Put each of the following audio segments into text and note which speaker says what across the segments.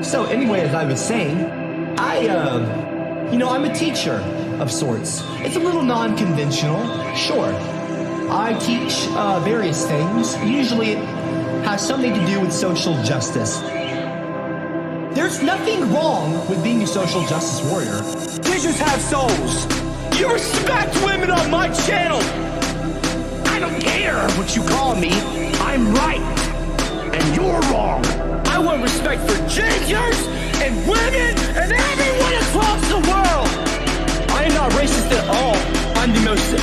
Speaker 1: So anyway, as I was saying, I'm a teacher of sorts. It's a little non-conventional, sure. I teach various things. Usually it has something to do with social justice. There's nothing wrong with being a social justice warrior.
Speaker 2: Teachers have souls. You respect women on my channel. I don't care what you call me. I'm right, and you're wrong. I want respect for gingers and women and everyone across the world. I am not racist at all. I'm the most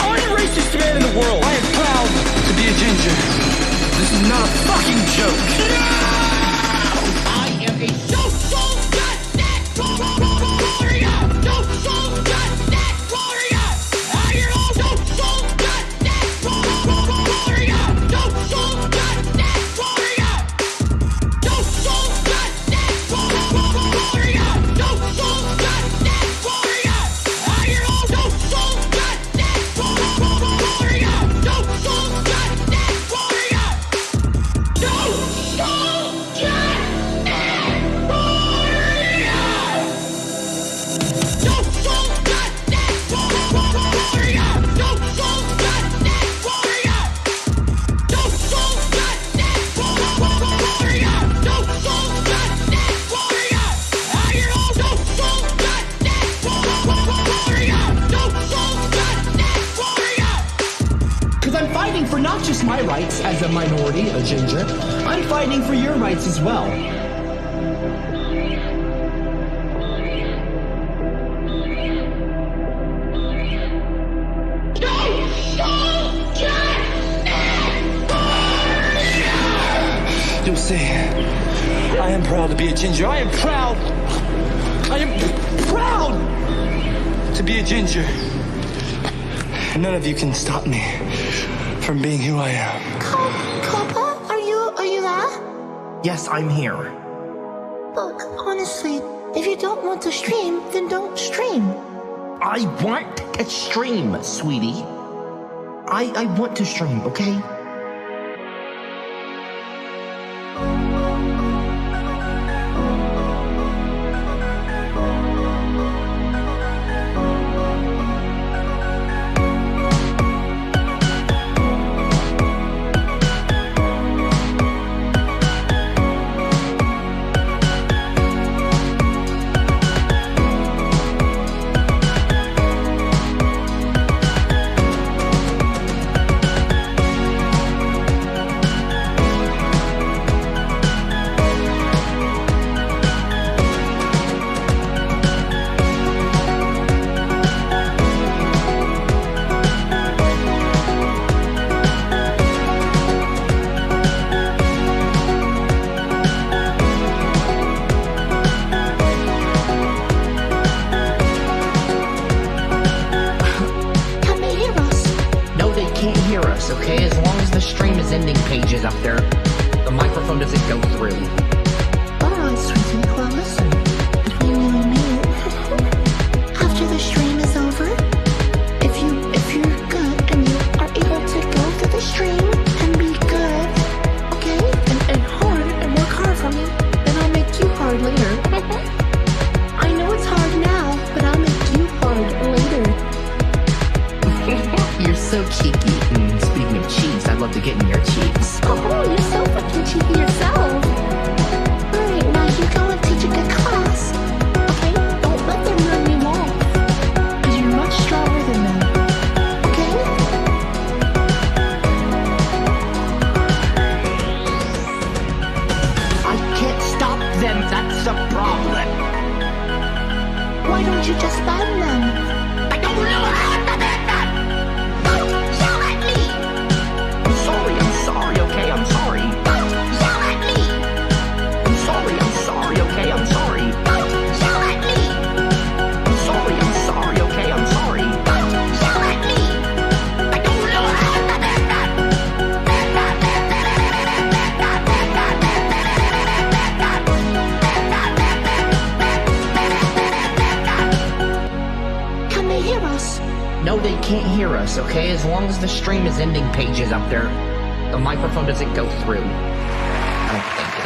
Speaker 2: unracist man in the world. I am proud to be a ginger. This is not a fucking joke. No! I am a social justice warrior. Social justice warrior. I am a social justice warrior. Social justice warrior. Social justice warrior. Social justice warrior. I am a social justice warrior. Social justice warrior.
Speaker 1: Because I'm fighting for not just my rights as a minority, a ginger, I'm fighting for your rights as well.
Speaker 2: You'll see. I am proud to be a ginger. I am proud to be a ginger. None of you can stop me from being who I am.
Speaker 3: Copper, are you there?
Speaker 1: Yes, I'm here.
Speaker 3: Look, honestly, if you don't want to stream, then don't stream.
Speaker 1: I want to stream, sweetie. I want to stream, okay? Okay, as long as the stream is ending pages up there, the microphone doesn't go through.
Speaker 3: Alright, sweetie, well listen, between you and me, after the stream is over, if you're good and you are able to go through the stream and be good, okay, and hard, and work hard for me, then I'll make you hard later. I know it's hard now, but I'll make you hard later.
Speaker 1: You're so cheeky. Speaking of cheeks, I'd love to get in your cheeks.
Speaker 3: Oh, you're so fucking cheeky yourself. Alright, now you go and teach a good class. Okay? Don't let them run you off. Because you're much stronger than them. Okay?
Speaker 1: I can't stop them, that's the problem.
Speaker 3: Why don't you just ban them?
Speaker 1: I don't know how to ban them! I'm sorry, okay? I'm sorry.
Speaker 3: Yell at me!
Speaker 1: I'm sorry, okay? I'm sorry.
Speaker 3: Yell at me!
Speaker 1: I'm sorry, okay? I'm sorry.
Speaker 3: Yell at me!
Speaker 1: I don't know how to ban that.
Speaker 3: Can they hear us?
Speaker 1: No, they can't hear us, okay? As long as the stream is ending pages up there, the microphone doesn't go through. I don't think it.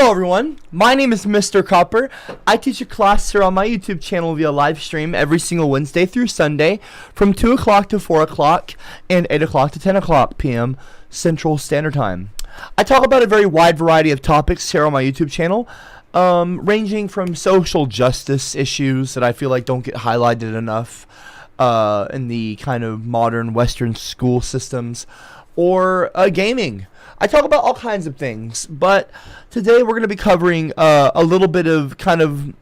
Speaker 4: Hello everyone, my name is Mr. Copper. I teach a class here on my YouTube channel via live stream every single Wednesday through Sunday from 2 o'clock to 4 o'clock and 8 o'clock to 10 o'clock p.m. Central Standard Time. I talk about a very wide variety of topics here on my YouTube channel, ranging from social justice issues that I feel like don't get highlighted enough in the kind of modern Western school systems, or gaming. I talk about all kinds of things, but today we're going to be covering a little bit of kind of,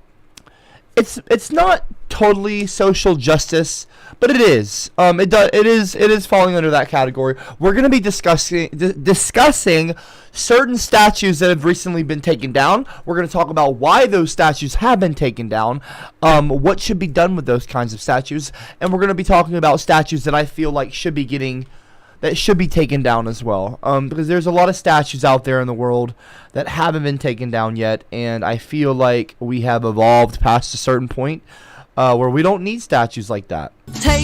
Speaker 4: it's not totally social justice, but it is. It is falling under that category. We're going to be discussing certain statues that have recently been taken down. We're going to talk about why those statues have been taken down, what should be done with those kinds of statues, and we're going to be talking about statues that I feel like should be taken down as well, because there's a lot of statues out there in the world that haven't been taken down yet, and I feel like we have evolved past a certain point where we don't need statues like that.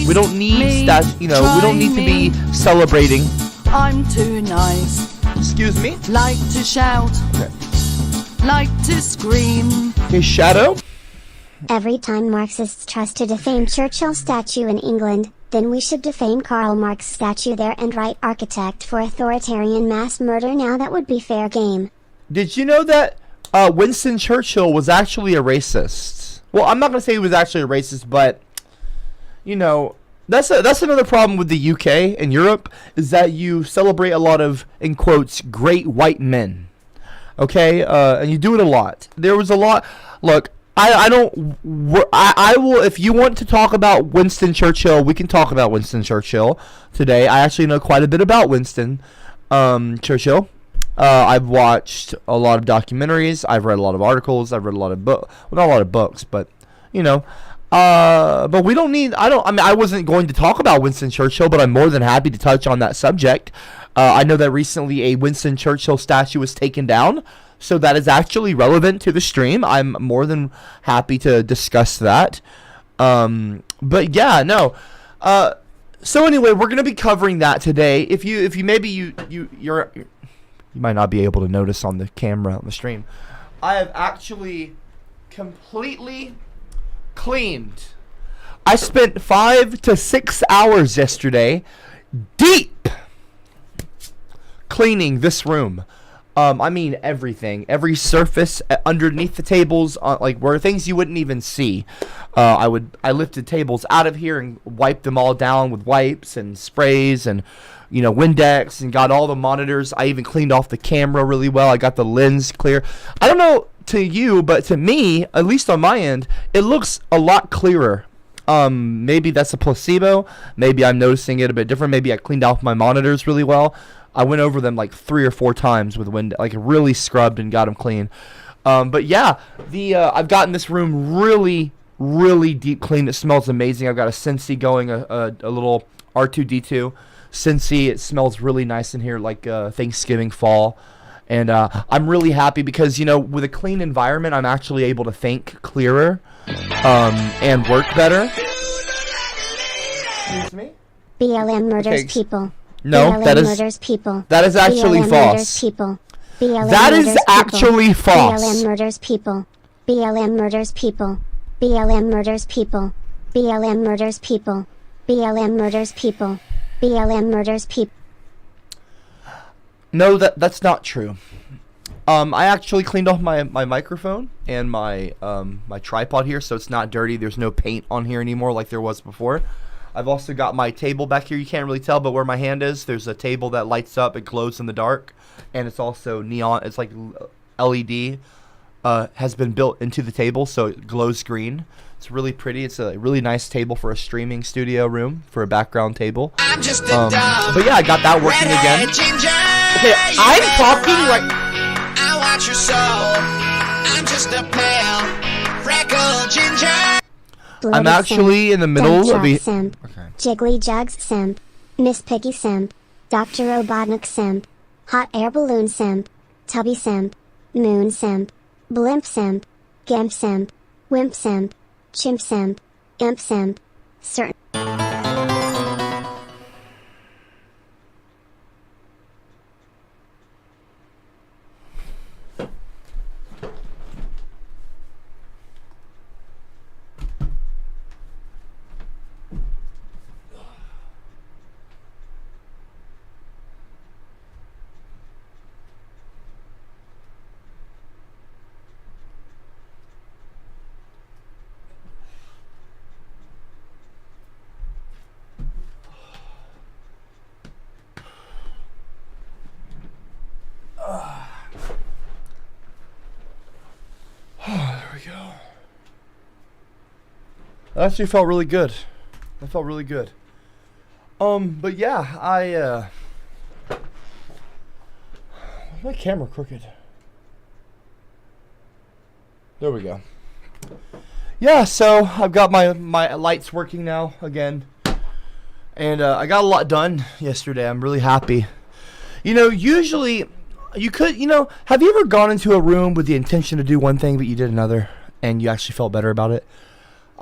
Speaker 4: We don't need we don't need to be celebrating.
Speaker 5: I'm too nice.
Speaker 4: Excuse me?
Speaker 5: Like to shout.
Speaker 4: Okay.
Speaker 5: Like to scream.
Speaker 4: Okay, Shadow?
Speaker 3: Every time Marxists trust to defame Churchill's statue in England, then we should defame Karl Marx's statue there and write architect for authoritarian mass murder. Now that would be fair game.
Speaker 4: Did you know that Winston Churchill was actually a racist? Well, I'm not going to say he was actually a racist, but, you know, that's another problem with the UK and Europe, is that you celebrate a lot of, in quotes, great white men. Okay? And you do it a lot. There was a lot. Look, I will, if you want to talk about Winston Churchill, we can talk about Winston Churchill today. I actually know quite a bit about Winston Churchill. I've watched a lot of documentaries. I've read a lot of articles. I've read a lot of books. Well, not a lot of books, but, you know. But we don't need, I wasn't going to talk about Winston Churchill, but I'm more than happy to touch on that subject. I know that recently a Winston Churchill statue was taken down, so that is actually relevant to the stream. I'm more than happy to discuss that. But yeah, no. So anyway, we're gonna be covering that today. If you maybe you might not be able to notice on the camera on the stream, I have actually completely cleaned. I spent 5 to 6 hours yesterday deep cleaning this room. I mean everything, every surface underneath the tables, like where things you wouldn't even see. I lifted tables out of here and wiped them all down with wipes and sprays and, you know, Windex, and got all the monitors. I even cleaned off the camera really well. I got the lens clear. I don't know to you, but to me, at least on my end, it looks a lot clearer. Maybe that's a placebo. Maybe I'm noticing it a bit different. Maybe I cleaned off my monitors really well. I went over them like 3 or 4 times with like really scrubbed and got them clean. But yeah, I've gotten this room really, really deep clean. It smells amazing. I've got a Scentsy going, a little R2D2 Scentsy. It smells really nice in here, like Thanksgiving fall. And I'm really happy because, you know, with a clean environment, I'm actually able to think clearer and work better. Excuse me?
Speaker 3: BLM murders people.
Speaker 4: No,
Speaker 3: BLM
Speaker 4: that is
Speaker 3: murders people.
Speaker 4: That is actually
Speaker 3: BLM
Speaker 4: false.
Speaker 3: Murders people. BLM
Speaker 4: That is
Speaker 3: murders
Speaker 4: actually
Speaker 3: people.
Speaker 4: false.
Speaker 3: BLM murders people. BLM murders people. BLM murders people. BLM murders people. BLM murders people. BLM murders people.
Speaker 4: No, that's not true. I actually cleaned off my microphone and my my tripod here, so it's not dirty. There's no paint on here anymore like there was before. I've also got my table back here. You can't really tell, but where my hand is, there's a table that lights up. It glows in the dark, and it's also neon. It's like LED has been built into the table, so it glows green. It's really pretty. It's a really nice table for a streaming studio room, for a background table.
Speaker 2: I'm just
Speaker 4: But yeah, I got that working again. Okay, I'm talking right.
Speaker 2: I watch your soul. I'm just a pale, freckled ginger.
Speaker 3: Bloated
Speaker 4: I'm actually
Speaker 3: simp.
Speaker 4: in the middle
Speaker 3: Dump
Speaker 4: of a...
Speaker 3: truck simp.
Speaker 4: Okay.
Speaker 3: Jiggly Jugs simp. Miss Piggy simp. Dr. Robotnik simp. Hot air balloon simp. Tubby simp. Moon simp. Blimp simp. Gimp simp. Wimp simp. Chimp simp. Imp simp. Certain.
Speaker 4: That actually felt really good. That felt really good. But yeah, my camera crooked. There we go. Yeah, so I've got my lights working now again. And I got a lot done yesterday. I'm really happy. You know, usually you could, have you ever gone into a room with the intention to do one thing but you did another and you actually felt better about it?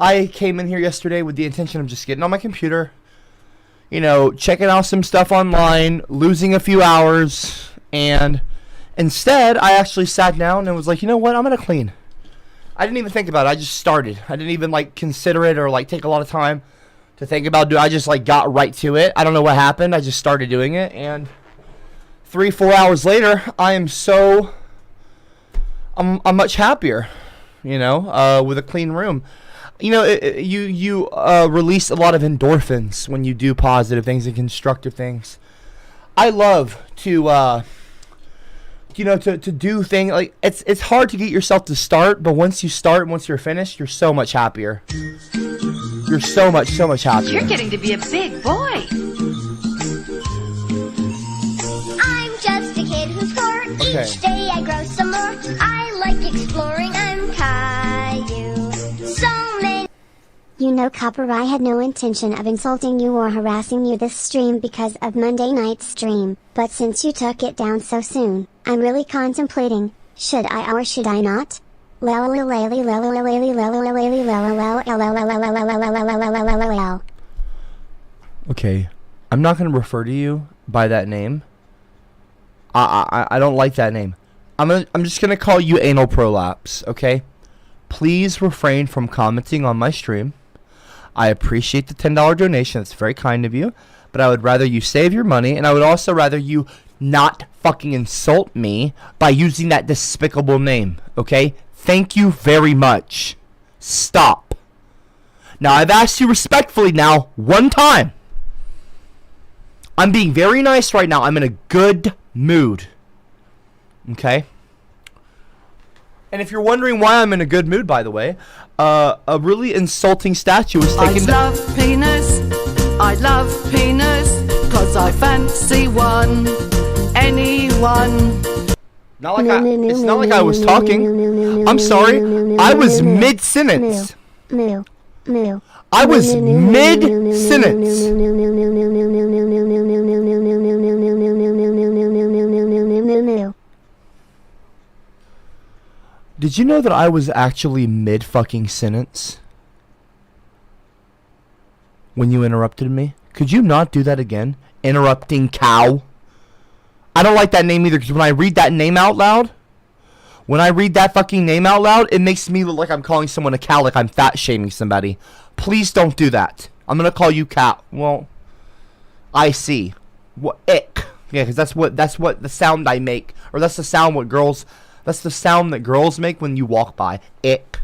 Speaker 4: I came in here yesterday with the intention of just getting on my computer, checking out some stuff online, losing a few hours, and instead I actually sat down and was like, you know what, I'm going to clean. I didn't even think about it. I just started. I didn't even consider it or take a lot of time to think about it. I just got right to it. I don't know what happened. I just started doing it, and 3-4 hours later, I'm much happier, with a clean room. You release a lot of endorphins when you do positive things and constructive things. I love to to do things it's hard to get yourself to start, but once you start, once you're finished, you're so much happier. You're so much happier.
Speaker 6: You're getting to be a big boy.
Speaker 3: I'm just a kid who's 4.
Speaker 4: Okay.
Speaker 3: Each day I grow some more. I like exploring. I'm Caillou. So many. You know, Copper, I had no intention of insulting you or harassing you this stream because of Monday night's stream, but since you took it down so soon, I'm really contemplating, should I or should I not?
Speaker 4: Okay, I'm not going to refer to you by that name. I don't like that name. I'm just going to call you anal prolapse, okay? Please refrain from commenting on my stream. I appreciate the $10 donation. That's very kind of you. But I would rather you save your money, and I would also rather you not fucking insult me by using that despicable name, okay? Thank you very much. Stop. Now, I've asked you respectfully now one time. I'm being very nice right now. I'm in a good mood. Okay? And if you're wondering why I'm in a good mood, by the way, a really insulting statue was taken down.
Speaker 5: I love penis, 'cause I fancy one, anyone.
Speaker 4: It's not like I was talking. I'm sorry. I was mid-sentence. I was mid-sentence. Did you know that I was actually mid-fucking sentence when you interrupted me? Could you not do that again? Interrupting cow. I don't like that name either, because when I read that name out loud, it makes me look like I'm calling someone a cow, like I'm fat shaming somebody. Please don't do that. I'm gonna call you cow. Well, I see. What ick? Yeah, because that's what the sound I make, or that's the sound That's the sound that girls make when you walk by. Ick.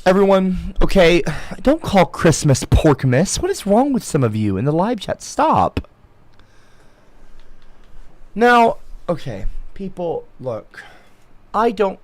Speaker 4: Everyone, okay, don't call Christmas Porkmas. What is wrong with some of you in the live chat? Stop. Now, okay, people, look, I don't...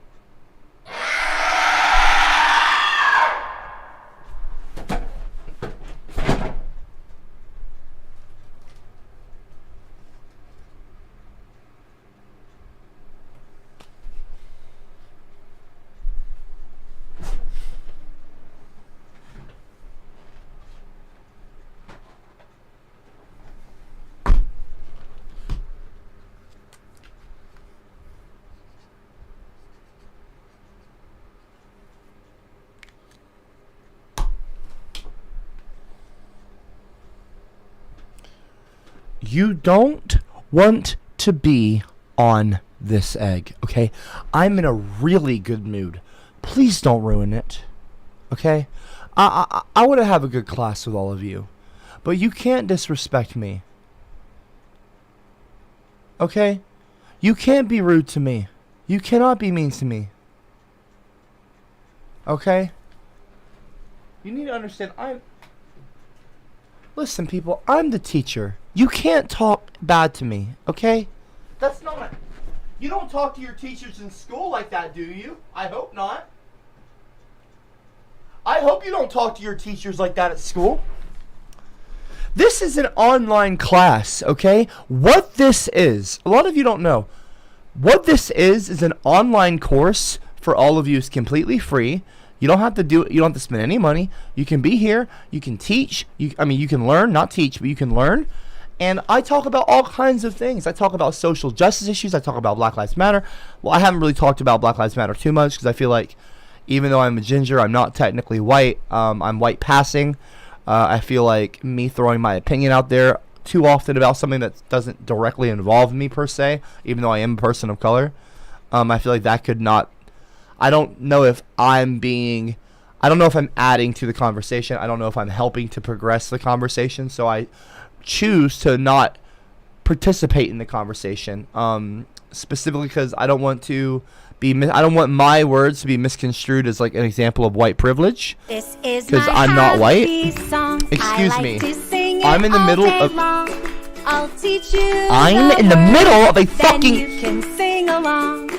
Speaker 4: You don't want to be on this egg, okay? I'm in a really good mood. Please don't ruin it, okay? I want to have a good class with all of you, but you can't disrespect me, okay? You can't be rude to me. You cannot be mean to me, okay? You need to understand, listen, people, I'm the teacher. You can't talk bad to me, okay? That's not You don't talk to your teachers in school like that, do you? I hope not. I hope you don't talk to your teachers like that at school. This is an online class, okay? What this is, a lot of you don't know. What this is an online course for all of you. It's completely free. You don't have to do it. You don't have to spend any money. You can be here. You can teach. You can learn, not teach, but you can learn. And I talk about all kinds of things. I talk about social justice issues. I talk about Black Lives Matter. Well, I haven't really talked about Black Lives Matter too much because I feel like even though I'm a ginger, I'm not technically white. I'm white passing. I feel like me throwing my opinion out there too often about something that doesn't directly involve me per se, even though I am a person of color. I feel like that could not. I don't know if I'm adding to the conversation. I don't know if I'm helping to progress the conversation. So I choose to not participate in the conversation, specifically because I don't want my words to be misconstrued as like an example of white privilege. Because I'm not white. Excuse me. I'm in the middle of.
Speaker 7: I'll teach you.
Speaker 4: I'm in the middle of a fucking.
Speaker 7: You can sing along.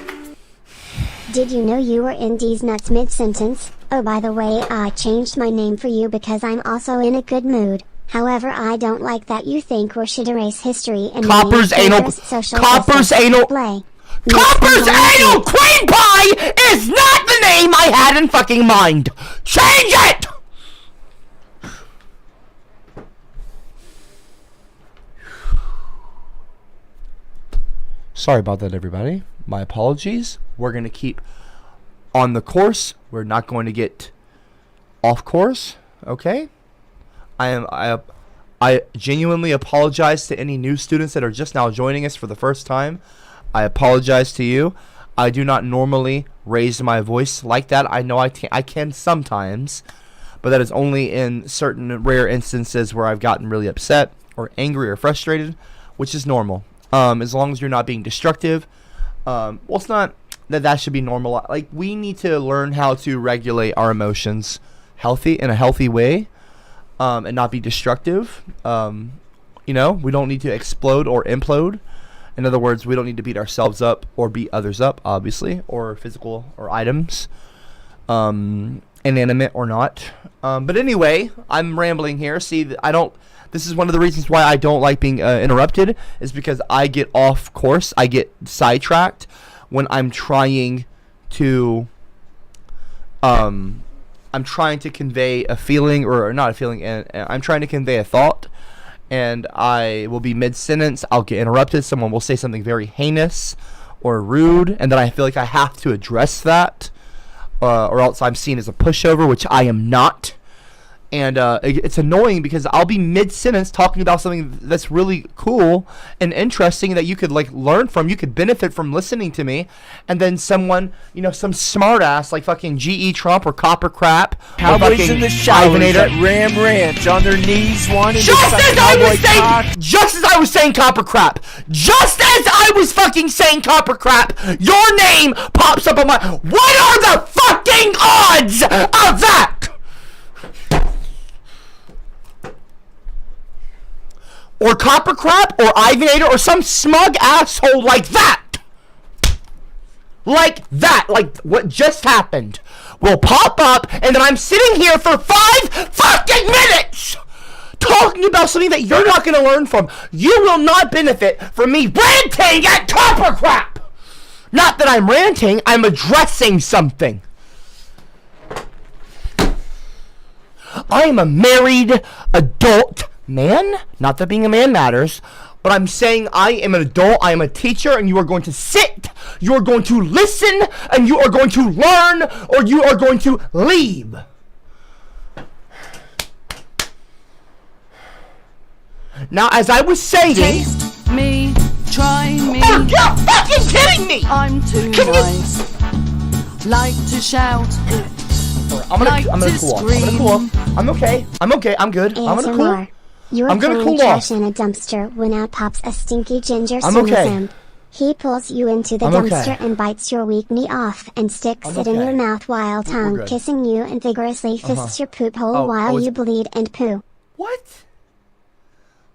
Speaker 3: Did you know you were in D's nuts mid-sentence? Oh, by the way, I changed my name for you because I'm also in a good mood. However, I don't like that you think we should erase history and
Speaker 4: Copper's anal queen pie is not the name I had in fucking mind. Change it. Sorry about that, everybody. My apologies. We're going to keep on the course. We're not going to get off course. Okay? I genuinely apologize to any new students that are just now joining us for the first time. I apologize to you. I do not normally raise my voice like that. I know I can sometimes, but that is only in certain rare instances where I've gotten really upset or angry or frustrated, which is normal. As long as you're not being destructive. Well, it's not that should be normal. Like, we need to learn how to regulate our emotions in a healthy way, and not be destructive. We don't need to explode or implode. In other words, we don't need to beat ourselves up or beat others up, obviously, or physical or items, inanimate or not. But anyway, I'm rambling here. See, this is one of the reasons why I don't like being interrupted, is because I get off course. I get sidetracked when I'm trying to convey a feeling, or not a feeling, and I'm trying to convey a thought, and I will be mid-sentence. I'll get interrupted. Someone will say something very heinous or rude, and then I feel like I have to address that, or else I'm seen as a pushover, which I am not. And it's annoying because I'll be mid-sentence talking about something that's really cool and interesting that you could learn from. You could benefit from listening to me. And then someone, some smartass like fucking G.E. Trump or CopperCab,
Speaker 2: Cowboys in the showers at Ram Ranch on their knees wanting to suck cowboy cock.
Speaker 4: Just as I was saying CopperCab, just as I was fucking saying CopperCab, your name pops up on my. What are the fucking odds of that? Or CopperCab, or Ivanator, or some smug asshole like that. Like what just happened will pop up, and then I'm sitting here for 5 fucking minutes talking about something that you're not going to learn from. You will not benefit from me ranting at CopperCab. Not that I'm ranting, I'm addressing something. I am a married adult man, not that being a man matters, but I'm saying I am an adult, I am a teacher, and you are going to sit, you are going to listen, and you are going to learn, or you are going to leave. Now, as I was saying,
Speaker 5: Taste me, try me.
Speaker 4: Oh, you're fucking kidding me!
Speaker 5: I'm too nice. Like to shout.
Speaker 4: I'm gonna cool off. I'm okay. I'm good. I'm gonna cool off.
Speaker 3: You're throwing trash in a dumpster when out pops a stinky ginger Susan. He pulls you into the dumpster and bites your weak knee off and sticks it in your mouth while tongue kissing you and vigorously fists your poop hole while you bleed and poo.
Speaker 4: What?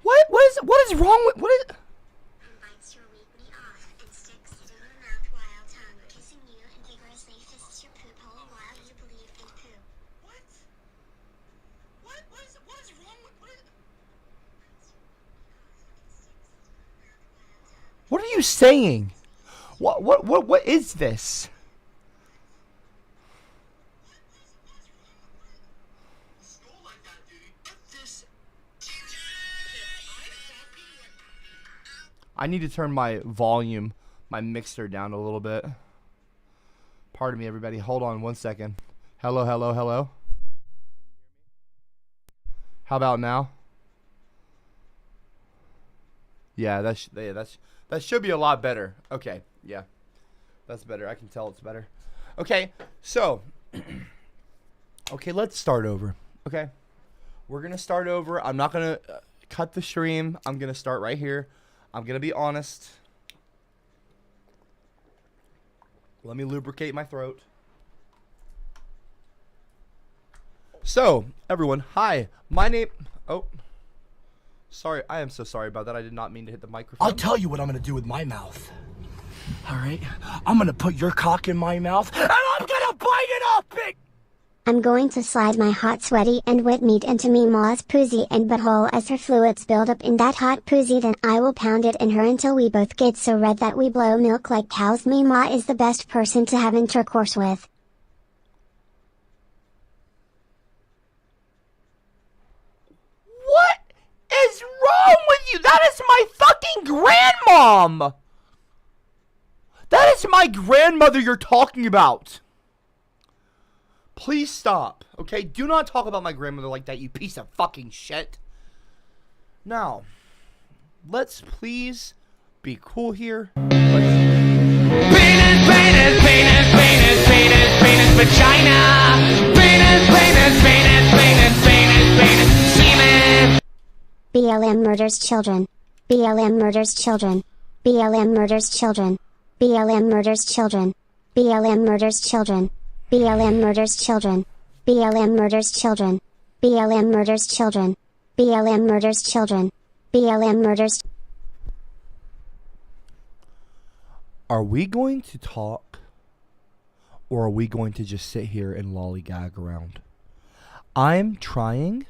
Speaker 4: What is wrong with what is? you saying? What is this? I need to turn my volume, my mixer down a little bit. Pardon me, everybody. Hold on 1 second. Hello, hello, hello. How about now? Yeah, that should be a lot better. Okay, yeah, that's better. I can tell it's better. Okay, so, okay, let's start over. Okay, we're gonna start over. I'm not gonna cut the stream. I'm gonna start right here. I'm gonna be honest. Let me lubricate my throat. So, everyone, hi. My name... Oh. Sorry, I am so sorry about that. I did not mean to hit the microphone.
Speaker 2: I'll tell you what I'm gonna do with my mouth. Alright? I'm gonna put your cock in my mouth, and I'm gonna bite it off, big...
Speaker 3: I'm going to slide my hot, sweaty, and wet meat into Meemaw's pussy and butthole as her fluids build up in that hot pussy. Then I will pound it in her until we both get so red that we blow milk like cows. Meemaw is the best person to have intercourse with.
Speaker 4: What is wrong with you? That is my fucking grandmom! That is my grandmother you're talking about. Please stop, okay? Do not talk about my grandmother like that, you piece of fucking shit. Now, let's please be cool here.
Speaker 2: Penis, penis, penis, penis, penis, penis, vagina. Penis, penis, penis, penis, penis, penis, semen.
Speaker 3: BLM murders children. BLM murders children. BLM murders children. BLM murders children. BLM murders children. BLM murders children. BLM murders children. BLM murders children. BLM murders children. BLM murders.
Speaker 4: Are we going to talk, or are we going to just sit here and lollygag around? I'm trying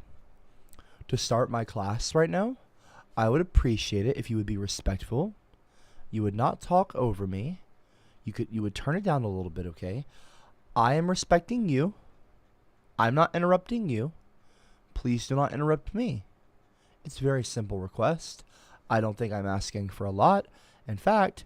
Speaker 4: to start my class right now. I would appreciate it if you would be respectful. You would not talk over me. You would turn it down a little bit, okay? I am respecting you. I'm not interrupting you. Please do not interrupt me. It's a very simple request. I don't think I'm asking for a lot. In fact,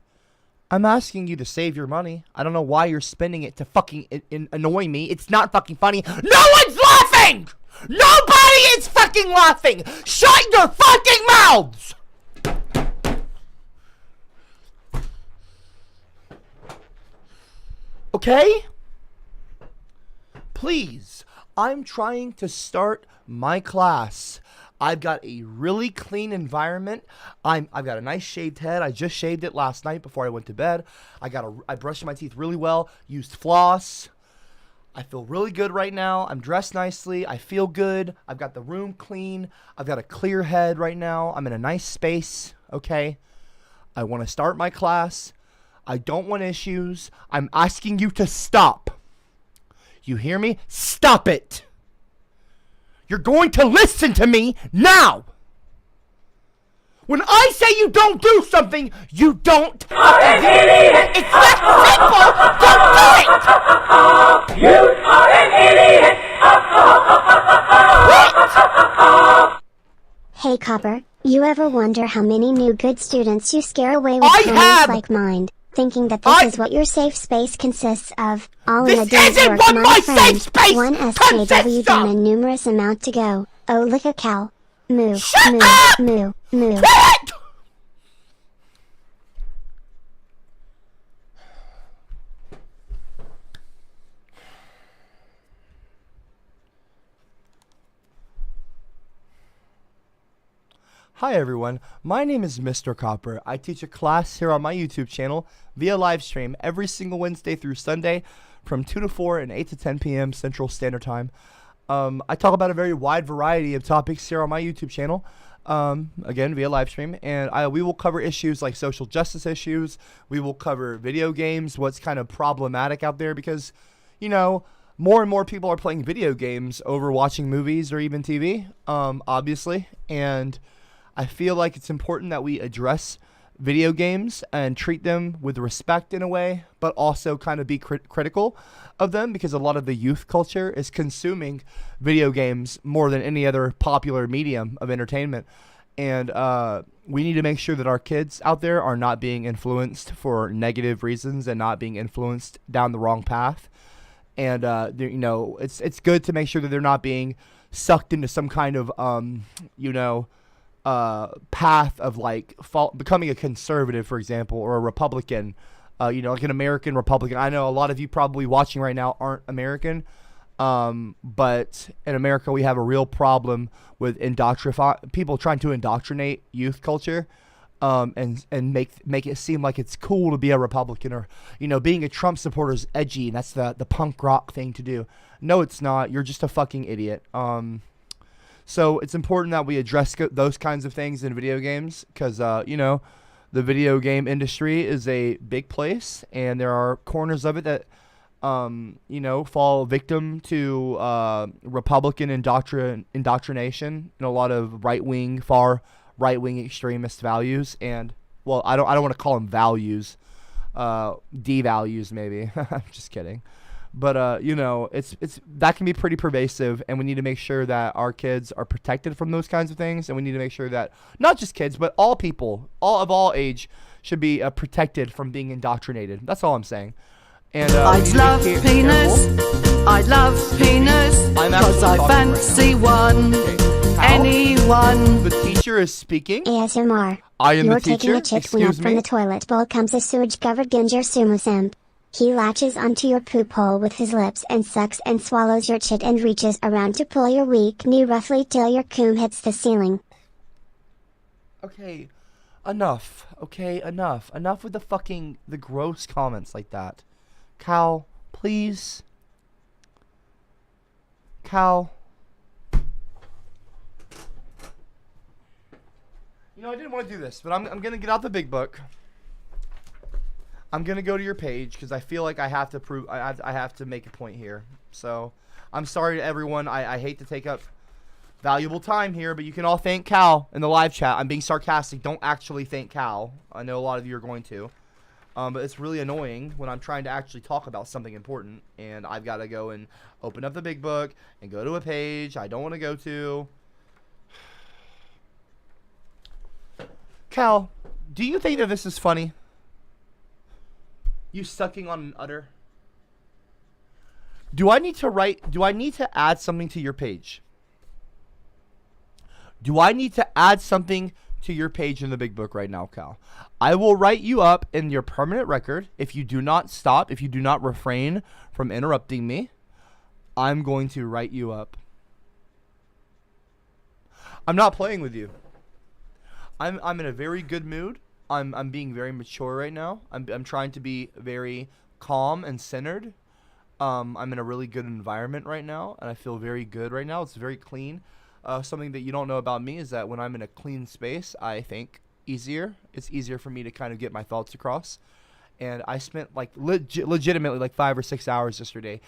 Speaker 4: I'm asking you to save your money. I don't know why you're spending it to fucking annoy me. It's not fucking funny. No one's laughing! Nobody is fucking laughing! Shut your fucking mouths! Okay? Please, I'm trying to start my class. I've got a really clean environment. I've got a nice shaved head. I just shaved it last night before I went to bed. I brushed my teeth really well, used floss. I feel really good right now. I'm dressed nicely. I feel good. I've got the room clean. I've got a clear head right now. I'm in a nice space, okay? I want to start my class. I don't want issues. I'm asking you to stop. You hear me? Stop it! You're going to listen to me now! When I say you don't do something, you don't fucking do it! It's that simple! Don't do it! You are an idiot! What?
Speaker 3: Hey Copper, you ever wonder how many new good students you scare away with
Speaker 4: I
Speaker 3: comments
Speaker 4: have!
Speaker 3: like mine? Thinking that this is what your safe space consists of. All in a
Speaker 4: This
Speaker 3: day's
Speaker 4: isn't
Speaker 3: work,
Speaker 4: what
Speaker 3: my
Speaker 4: my
Speaker 3: friend.
Speaker 4: safe space
Speaker 3: One
Speaker 4: consists
Speaker 3: SJW done
Speaker 4: of!
Speaker 3: a numerous amount to go. Oh look a cow. Moo,
Speaker 4: Shut
Speaker 3: moo,
Speaker 4: up!
Speaker 3: moo, moo.
Speaker 4: Quit! Hi everyone, my name is Mr. Copper. I teach a class here on my YouTube channel via live stream every single Wednesday through Sunday from 2 to 4 and 8 to 10 p.m. Central Standard Time. I talk about a very wide variety of topics here on my YouTube channel, again via live stream, and we will cover issues like social justice issues. We will cover video games, what's kind of problematic out there, because, you know, more and more people are playing video games over watching movies or even TV, obviously, and I feel like it's important that we address video games and treat them with respect in a way, but also kind of be critical of them, because a lot of the youth culture is consuming video games more than any other popular medium of entertainment. And we need to make sure that our kids out there are not being influenced for negative reasons and not being influenced down the wrong path. And you know, it's good to make sure that they're not being sucked into some kind of path of like becoming a conservative, for example, or a Republican. Like an American Republican. I know a lot of you probably watching right now aren't American. But in America, we have a real problem with people trying to indoctrinate youth culture, and make it seem like it's cool to be a Republican, or, being a Trump supporter is edgy, and that's the punk rock thing to do. No, it's not. You're just a fucking idiot. So it's important that we address those kinds of things in video games, because, the video game industry is a big place, and there are corners of it that fall victim to Republican indoctrination and a lot of far right-wing extremist values. And, well, I don't want to call them values, devalues maybe. I'm just kidding. But it's that can be pretty pervasive, and we need to make sure that our kids are protected from those kinds of things, and we need to make sure that not just kids, but all people, all age, should be protected from being indoctrinated. That's all I'm saying. And
Speaker 5: I'd love penis. I'd love penis. Because I fancy one. Anyone.
Speaker 4: The teacher is speaking.
Speaker 3: ASMR.
Speaker 4: I am
Speaker 3: You're
Speaker 4: the teacher.
Speaker 3: You're taking a chip when up from the toilet bowl comes a sewage-covered ginger sumo simp. He latches onto your poop hole with his lips and sucks and swallows your chit and reaches around to pull your weak knee roughly till your coom hits the ceiling.
Speaker 4: Okay, enough. Okay, enough. Enough with the gross comments like that. Cal, please. Cal. I didn't want to do this, but I'm going to get out the big book. I'm going to go to your page because I feel like I have to prove, I have to make a point here. So, I'm sorry to everyone. I hate to take up valuable time here, but you can all thank Cal in the live chat. I'm being sarcastic. Don't actually thank Cal. I know a lot of you are going to. But it's really annoying when I'm trying to actually talk about something important, and I've got to go and open up the big book and go to a page I don't want to go to. Cal, do you think that this is funny? You sucking on an udder? Do I need to add something to your page? Do I need to add something to your page in the big book right now, Cal? I will write you up in your permanent record if you do not stop, if you do not refrain from interrupting me. I'm going to write you up. I'm not playing with you. I'm in a very good mood. I'm being very mature right now. I'm trying to be very calm and centered. I'm in a really good environment right now, and I feel very good right now. It's very clean. Something that you don't know about me is that when I'm in a clean space, I think easier. It's easier for me to kind of get my thoughts across. And I spent legitimately 5 or 6 hours yesterday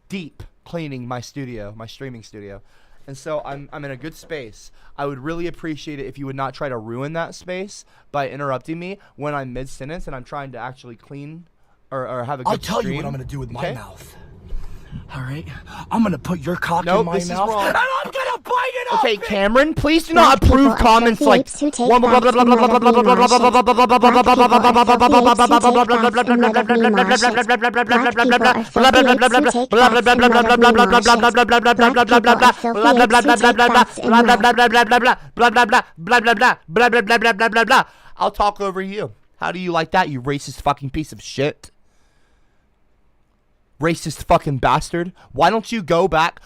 Speaker 4: deep cleaning my studio, my streaming studio. And so I'm in a good space. I would really appreciate it if you would not try to ruin that space by interrupting me when I'm mid-sentence and I'm trying to actually clean or have a good stream.
Speaker 2: I'll tell you what I'm going to do with my mouth. All right? I'm going to put your cock in my mouth.
Speaker 4: This is wrong.
Speaker 2: And I'm going to bite it off.
Speaker 4: Okay, Cameron, please do not approve comments like I'll talk over you. How do you like that, you racist fucking piece of shit? Racist fucking bastard. Why don't you go back?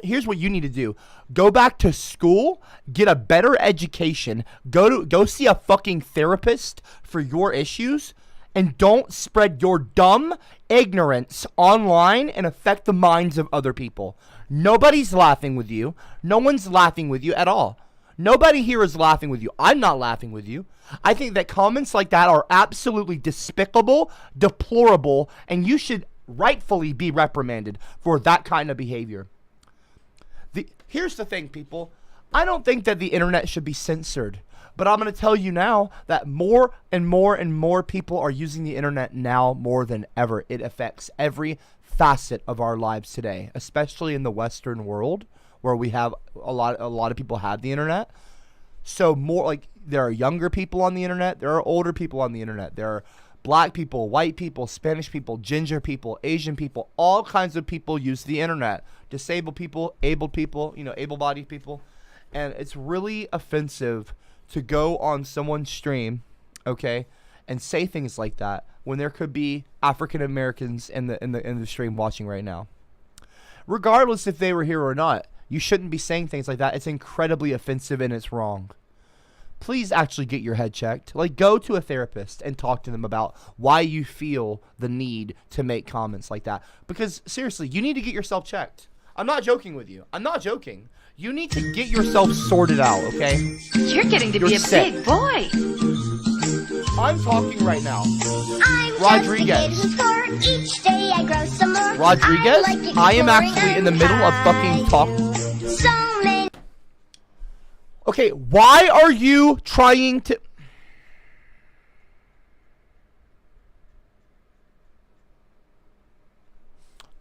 Speaker 4: Here's what you need to do. Go back to school, get a better education, go see a fucking therapist for your issues, and don't spread your dumb ignorance online and affect the minds of other people. Nobody's laughing with you. No one's laughing with you at all. Nobody here is laughing with you. I'm not laughing with you. I think that comments like that are absolutely despicable, deplorable, and you should rightfully be reprimanded for that kind of behavior. Here's the thing, people. I don't think that the internet should be censored. But I'm going to tell you now that more and more and more people are using the internet now more than ever. It affects every facet of our lives today, especially in the Western world where we have a lot of people have the internet. So more like there are younger people on the internet, there are older people on the internet, there are black people, white people, Spanish people, ginger people, Asian people, all kinds of people use the internet. Disabled people, abled people, able-bodied people. And it's really offensive to go on someone's stream, okay, and say things like that when there could be African Americans in the stream watching right now. Regardless if they were here or not, you shouldn't be saying things like that. It's incredibly offensive and it's wrong. Please actually get your head checked. Like, go to a therapist and talk to them about why you feel the need to make comments like that. Because seriously, you need to get yourself checked. I'm not joking with you. I'm not joking. You need to get yourself sorted out, okay?
Speaker 6: You're getting to be a
Speaker 4: sick.
Speaker 6: big boy.
Speaker 4: I'm talking right now.
Speaker 3: I'm
Speaker 4: Rodriguez.
Speaker 3: just a kid who's 4. Each day I grow some more.
Speaker 4: Rodriguez, I am
Speaker 3: exploring
Speaker 4: actually in the middle of fucking talk.
Speaker 3: So many.
Speaker 4: Okay, why are you trying to...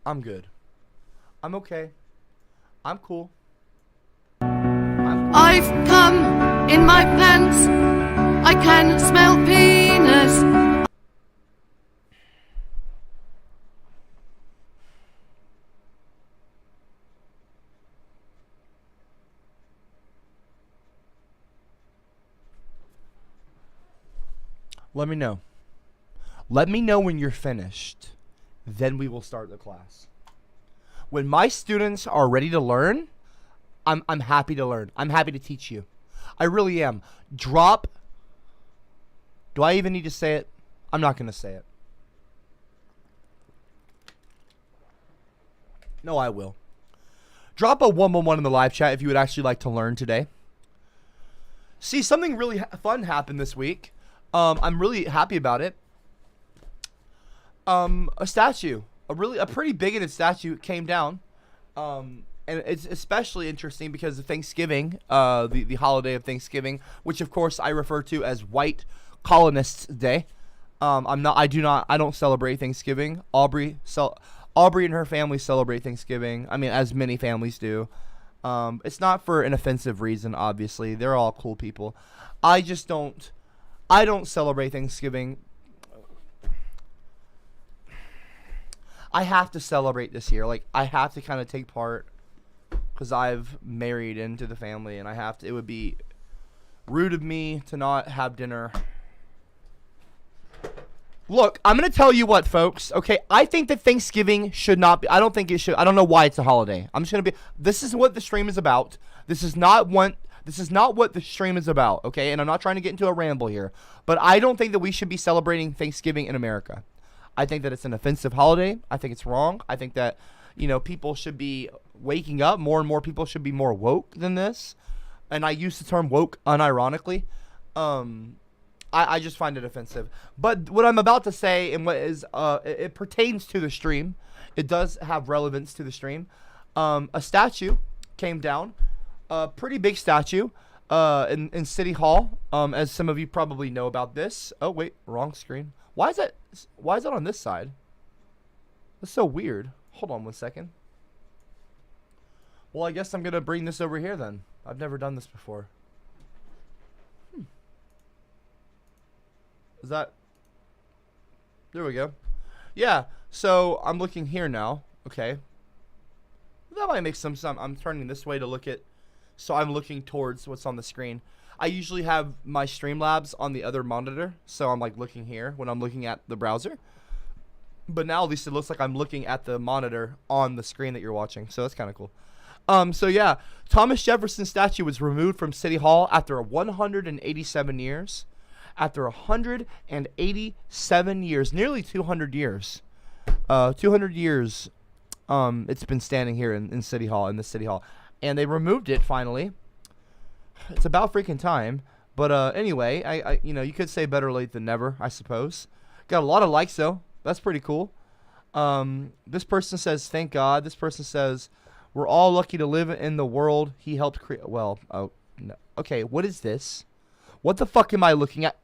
Speaker 4: I'm good. I'm okay. I'm cool.
Speaker 5: I've come in my pants. I can smell penis.
Speaker 4: Let me know. Let me know when you're finished. Then we will start the class. When my students are ready to learn, I'm happy to learn. I'm happy to teach you. I really am. Drop. Do I even need to say it? I'm not going to say it. No, I will. Drop a 111 in the live chat if you would actually like to learn today. See, something really fun happened this week. I'm really happy about it. A statue, a pretty bigoted statue came down. And it's especially interesting because of Thanksgiving, the holiday of Thanksgiving, which of course I refer to as White Colonists Day. I don't celebrate Thanksgiving. Aubrey and her family celebrate Thanksgiving. I mean, as many families do. It's not for an offensive reason, obviously. They're all cool people. I don't celebrate Thanksgiving. I have to celebrate this year. Like, I have to kind of take part because I've married into the family, and it would be rude of me to not have dinner. Look, I'm going to tell you what, folks. Okay, I think that Thanksgiving should not be. I don't think it should. I don't know why it's a holiday. I'm just going to be. This is what the stream is about. This is not what the stream is about, okay? And I'm not trying to get into a ramble here. But I don't think that we should be celebrating Thanksgiving in America. I think that it's an offensive holiday. I think it's wrong. I think that, people should be waking up. More and more people should be more woke than this. And I use the term woke unironically. I just find it offensive. But what I'm about to say and what is, it pertains to the stream. It does have relevance to the stream. A statue came down. A pretty big statue in City Hall, as some of you probably know about this. Oh, wait, wrong screen. Why is that on this side? That's so weird. Hold on 1 second. Well, I guess I'm going to bring this over here then. I've never done this before. Is that... There we go. Yeah, so I'm looking here now. Okay. That might make some sense. I'm turning this way to look at... So I'm looking towards what's on the screen. I usually have my Streamlabs on the other monitor, so I'm like looking here when I'm looking at the browser. But now at least it looks like I'm looking at the monitor on the screen that you're watching, so that's kind of cool. So yeah, Thomas Jefferson statue was removed from City Hall after 187 years. After 187 years, nearly 200 years. 200 years it's been standing here in City Hall, in the City Hall. And they removed it finally. It's about freaking time. But anyway, I you could say better late than never, I suppose. Got a lot of likes though. That's pretty cool. This person says, thank God. This person says, we're all lucky to live in the world he helped create. Well, oh, no. Okay, what is this? What the fuck am I looking at?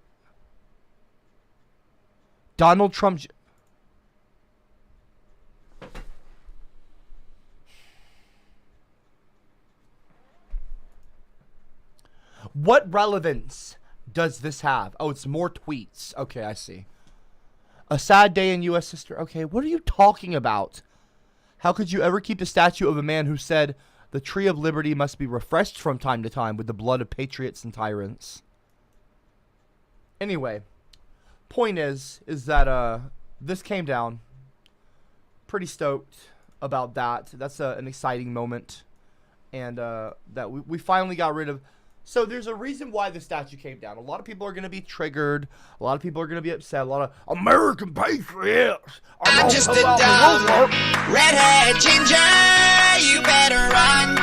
Speaker 4: Donald Trump. What relevance does this have? Oh, it's more tweets. Okay, I see. A sad day in U.S. history. Okay, what are you talking about? How could you ever keep the statue of a man who said the tree of liberty must be refreshed from time to time with the blood of patriots and tyrants? Anyway, point is that this came down. Pretty stoked about that. That's an exciting moment, and that we finally got rid of. So there's a reason why the statue came down. A lot of people are going to be triggered. A lot of people are going to be upset. A lot of American patriots.
Speaker 8: I'm just a dumb redhead ginger. You better run.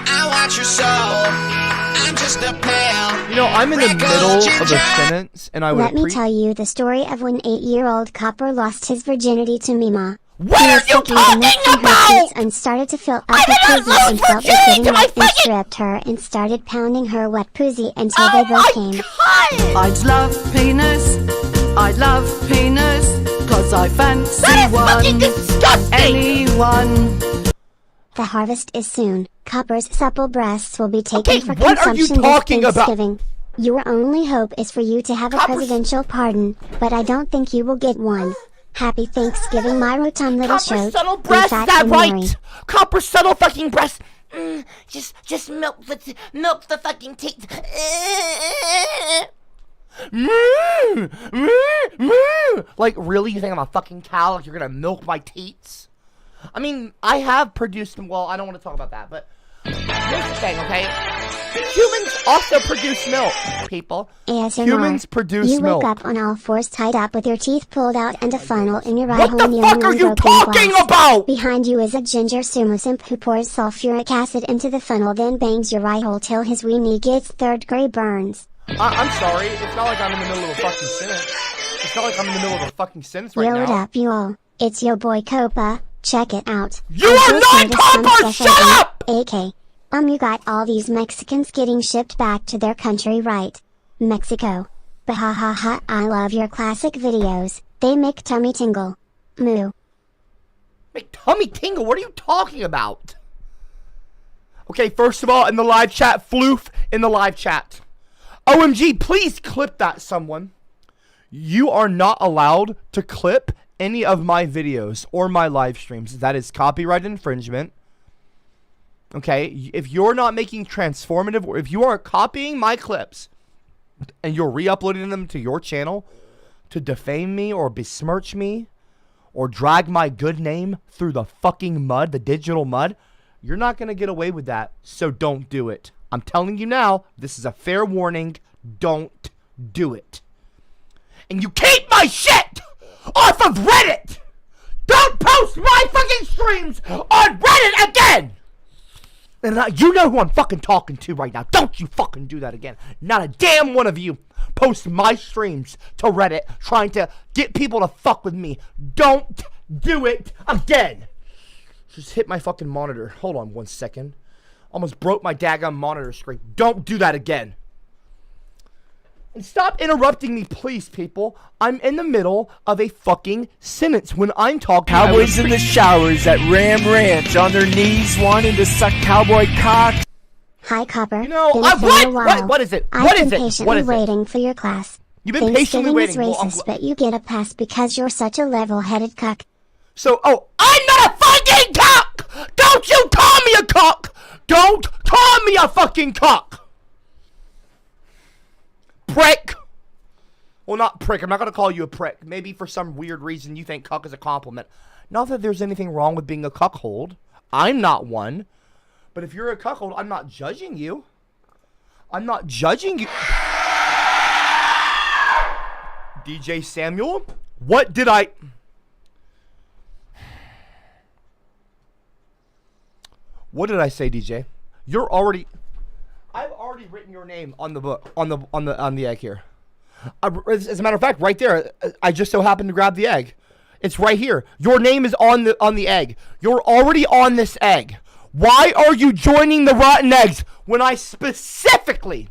Speaker 8: I watch your soul. I'm just a pale.
Speaker 4: You know, I'm in the middle of a sentence, and I would
Speaker 3: Let me tell you the story of when 8-year-old Copper lost his virginity to Mima.
Speaker 4: What are you talking about?
Speaker 3: And started to fill up her pussy and felt like getting wet and stripped her and started pounding her wet pussy until they both came.
Speaker 5: I'd love penis. I'd love penis. Cause I fancy one. Anyone.
Speaker 3: The harvest is soon. Copper's supple breasts will be taken for
Speaker 4: what are you
Speaker 3: consumption
Speaker 4: talking
Speaker 3: this
Speaker 4: about?
Speaker 3: Thanksgiving. Your only hope is for you to have a presidential pardon, but I don't think you will get one. Happy Thanksgiving, my rotund little
Speaker 4: Copper
Speaker 3: show.
Speaker 4: subtle breast, is that right? Copper subtle fucking breast.
Speaker 9: Just milk the fucking teeth.
Speaker 4: Like, really? You think I'm a fucking cow? Like, you're gonna milk my teats? I mean, I have produced them. Well, I don't want to talk about that, but here's the thing, okay? Humans also produce milk, people.
Speaker 3: ASMR.
Speaker 4: Humans produce
Speaker 3: you
Speaker 4: milk.
Speaker 3: wake up on all fours tied up with your teeth pulled out and a funnel in your right
Speaker 4: What
Speaker 3: hole
Speaker 4: the
Speaker 3: near
Speaker 4: fuck are you talking
Speaker 3: glass.
Speaker 4: about?
Speaker 3: Behind you is a ginger sumo simp who pours sulfuric acid into the funnel, then bangs your right hole till his wee knee gets third-degree burns.
Speaker 4: I'm sorry. It's not like I'm in the middle of a fucking sentence. It's not like I'm in the middle of a fucking sentence right
Speaker 3: Yo,
Speaker 4: now.
Speaker 3: what up, you all? It's yo boy Copa. Check it out.
Speaker 4: You are not Copper! Shut up!
Speaker 3: AK. You got all these Mexicans getting shipped back to their country, right? Mexico. Bahahaha, I love your classic videos. They make tummy tingle. Moo.
Speaker 4: Make tummy tingle? What are you talking about? Okay, first of all, in the live chat, floof in the live chat. OMG, please clip that, someone. You are not allowed to clip any of my videos or my live streams. That is copyright infringement. Okay, if you're not making transformative, or if you are copying my clips and you're re-uploading them to your channel to defame me or besmirch me or drag my good name through the fucking mud, the digital mud, you're not going to get away with that. So don't do it. I'm telling you now, this is a fair warning. Don't do it. And you keep my shit off of Reddit. Don't post my fucking streams on Reddit again. And you know who I'm fucking talking to right now. Don't you fucking do that again. Not a damn one of you post my streams to Reddit trying to get people to fuck with me. Don't do it again. Just hit my fucking monitor. Hold on 1 second. Almost broke my daggone monitor screen. Don't do that again. And stop interrupting me, please, people. I'm in the middle of a fucking sentence when I'm talking.
Speaker 2: Cowboys in the showers at Ram Ranch on their knees wanting to suck cowboy cock.
Speaker 3: Hi, Copper.
Speaker 4: You know,
Speaker 3: Been a while.
Speaker 4: what is it?
Speaker 3: I've
Speaker 4: What
Speaker 3: been
Speaker 4: is it?
Speaker 3: patiently
Speaker 4: What is it?
Speaker 3: waiting for your class.
Speaker 4: You've been patiently waiting.
Speaker 3: Thanksgiving
Speaker 4: Well,
Speaker 3: is racist, but you get a pass because you're such a level-headed cuck.
Speaker 4: So, I'm not a fucking cock! Don't you call me a cock! Don't call me a fucking cock! Prick! Well, not prick. I'm not going to call you a prick. Maybe for some weird reason you think cuck is a compliment. Not that there's anything wrong with being a cuckold. I'm not one. But if you're a cuckold, I'm not judging you. I'm not judging you. DJ Samuel, what did I... What did I say, DJ? You're already... I've already written your name on the book, on the egg here. As a matter of fact, right there, I just so happened to grab the egg. It's right here. Your name is on the egg. You're already on this egg. Why are you joining the rotten eggs when I specifically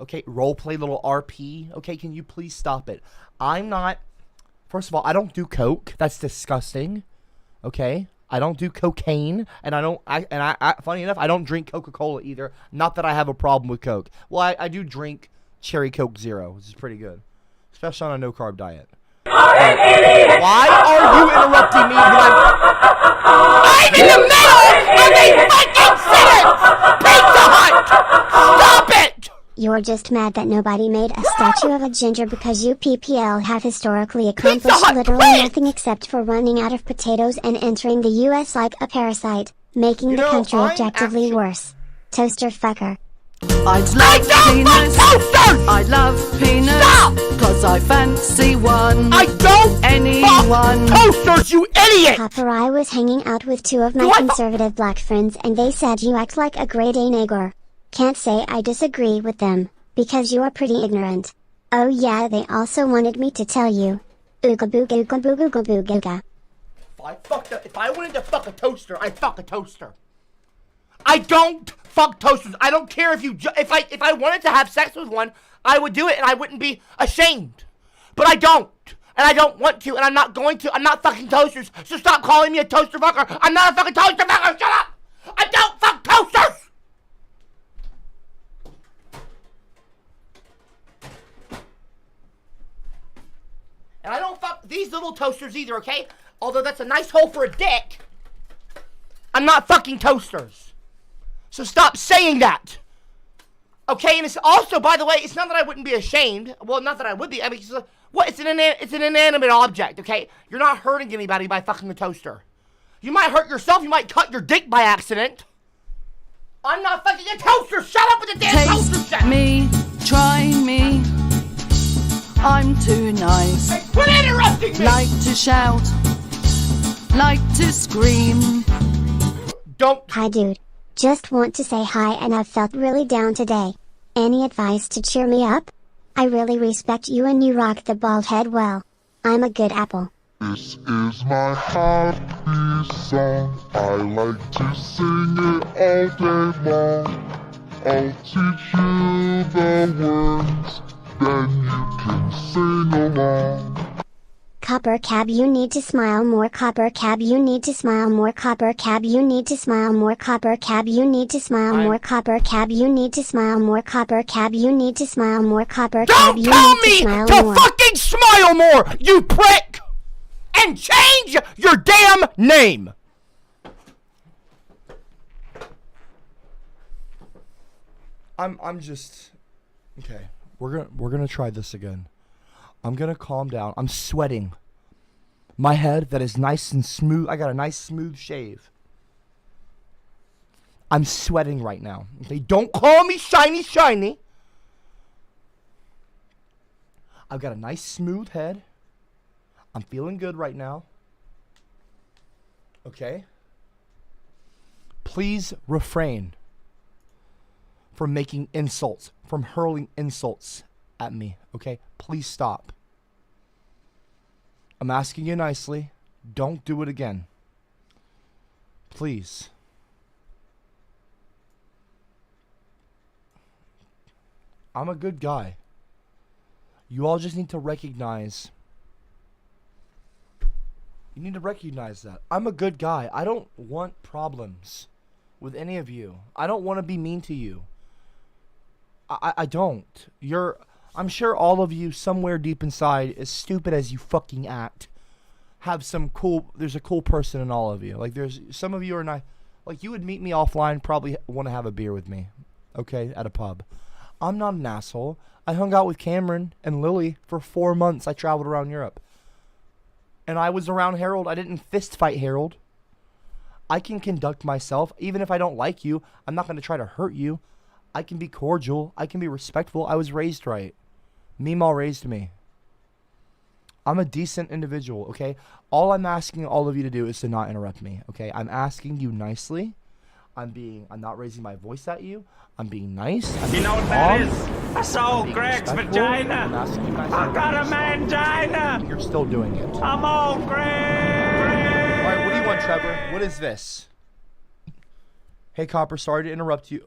Speaker 4: Okay, role play little RP. Okay, can you please stop it? I'm not. First of all, I don't do coke. That's disgusting. Okay, I don't do cocaine, and I don't. Funny enough, I don't drink Coca-Cola either. Not that I have a problem with Coke. Well, I do drink Cherry Coke Zero, which is pretty good, especially on a no-carb diet. Why are you interrupting me when I'm in the middle of a fucking sentence? Pizza Hut! Stop it!
Speaker 3: You're just mad that nobody made a statue of a ginger because you PPL have historically accomplished literally nothing except for running out of potatoes and entering the US like a parasite, making the country objectively worse. Toaster fucker.
Speaker 5: I'd love penis. I love penis. Cause I fancy one.
Speaker 4: I don't
Speaker 5: anyone.
Speaker 4: Toasters, you idiot!
Speaker 3: Copper, I was hanging out with two of my conservative black friends and they said you act like a grade A nigger. Can't say I disagree with them, because you are pretty ignorant. Oh yeah, they also wanted me to tell you. Ooga booga ooga booga ooga booga ooga.
Speaker 4: If I wanted to fuck a toaster, I'd fuck a toaster. I don't fuck toasters. I don't care if you if I wanted to have sex with one, I would do it and I wouldn't be ashamed. But I don't. And I don't want to and I'm not going to. I'm not fucking toasters. So stop calling me a toaster fucker. I'm not a fucking toaster fucker. Shut up. I don't fuck toasters. And I don't fuck these little toasters either, okay? Although that's a nice hole for a dick. I'm not fucking toasters. So stop saying that. Okay, and it's also, by the way, it's not that I wouldn't be ashamed. Well, not that I would be. I mean, it's an inanimate object, okay? You're not hurting anybody by fucking a toaster. You might hurt yourself. You might cut your dick by accident. I'm not fucking a toaster. Shut up with the damn toaster shit.
Speaker 5: Taste me, try me. I'm too nice.
Speaker 4: Hey, quit interrupting me.
Speaker 5: Like to shout, like to scream.
Speaker 4: Don't.
Speaker 3: Hi dude. Just want to say hi and I've felt really down today. Any advice to cheer me up? I really respect you and you rock the bald head well. I'm a good apple.
Speaker 10: This is my happy song. I like to sing it all day long. I'll teach you the words, then you can sing along.
Speaker 3: CopperCab, you need to smile more. CopperCab, you need to smile more. CopperCab, you need to smile more. CopperCab, you need to smile more. CopperCab, you need to smile more. CopperCab, you need to smile more. CopperCab, you need to smile more.
Speaker 4: Don't tell me to fucking smile more, you prick! And change your damn name! I'm just okay. We're gonna try this again. I'm gonna calm down. I'm sweating. My head that is nice and smooth. I got a nice smooth shave. I'm sweating right now. Okay, don't call me shiny. I've got a nice smooth head. I'm feeling good right now. Okay? Please refrain from making insults, from hurling insults at me, okay? Please stop. I'm asking you nicely. Don't do it again. Please. I'm a good guy. You all just need to recognize. You need to recognize that. I'm a good guy. I don't want problems with any of you. I don't want to be mean to you. I don't. I'm sure all of you somewhere deep inside, as stupid as you fucking act, have there's a cool person in all of you. Like there's some of you are not, like you would meet me offline, probably want to have a beer with me, okay, at a pub. I'm not an asshole. I hung out with Cameron and Lily for 4 months. I traveled around Europe. And I was around Harold. I didn't fist fight Harold. I can conduct myself. Even if I don't like you, I'm not going to try to hurt you. I can be cordial. I can be respectful. I was raised right. Meemaw raised me. I'm a decent individual, okay? All I'm asking all of you to do is to not interrupt me, okay? I'm asking you nicely. I'm not raising my voice at you. I'm being nice.
Speaker 2: You know what that is? I saw Greg's vagina. I got a mangina.
Speaker 4: You're still doing it.
Speaker 2: I'm on Greg.
Speaker 4: All right, what do you want, Trevor? What is this? Hey, Copper, sorry to interrupt you,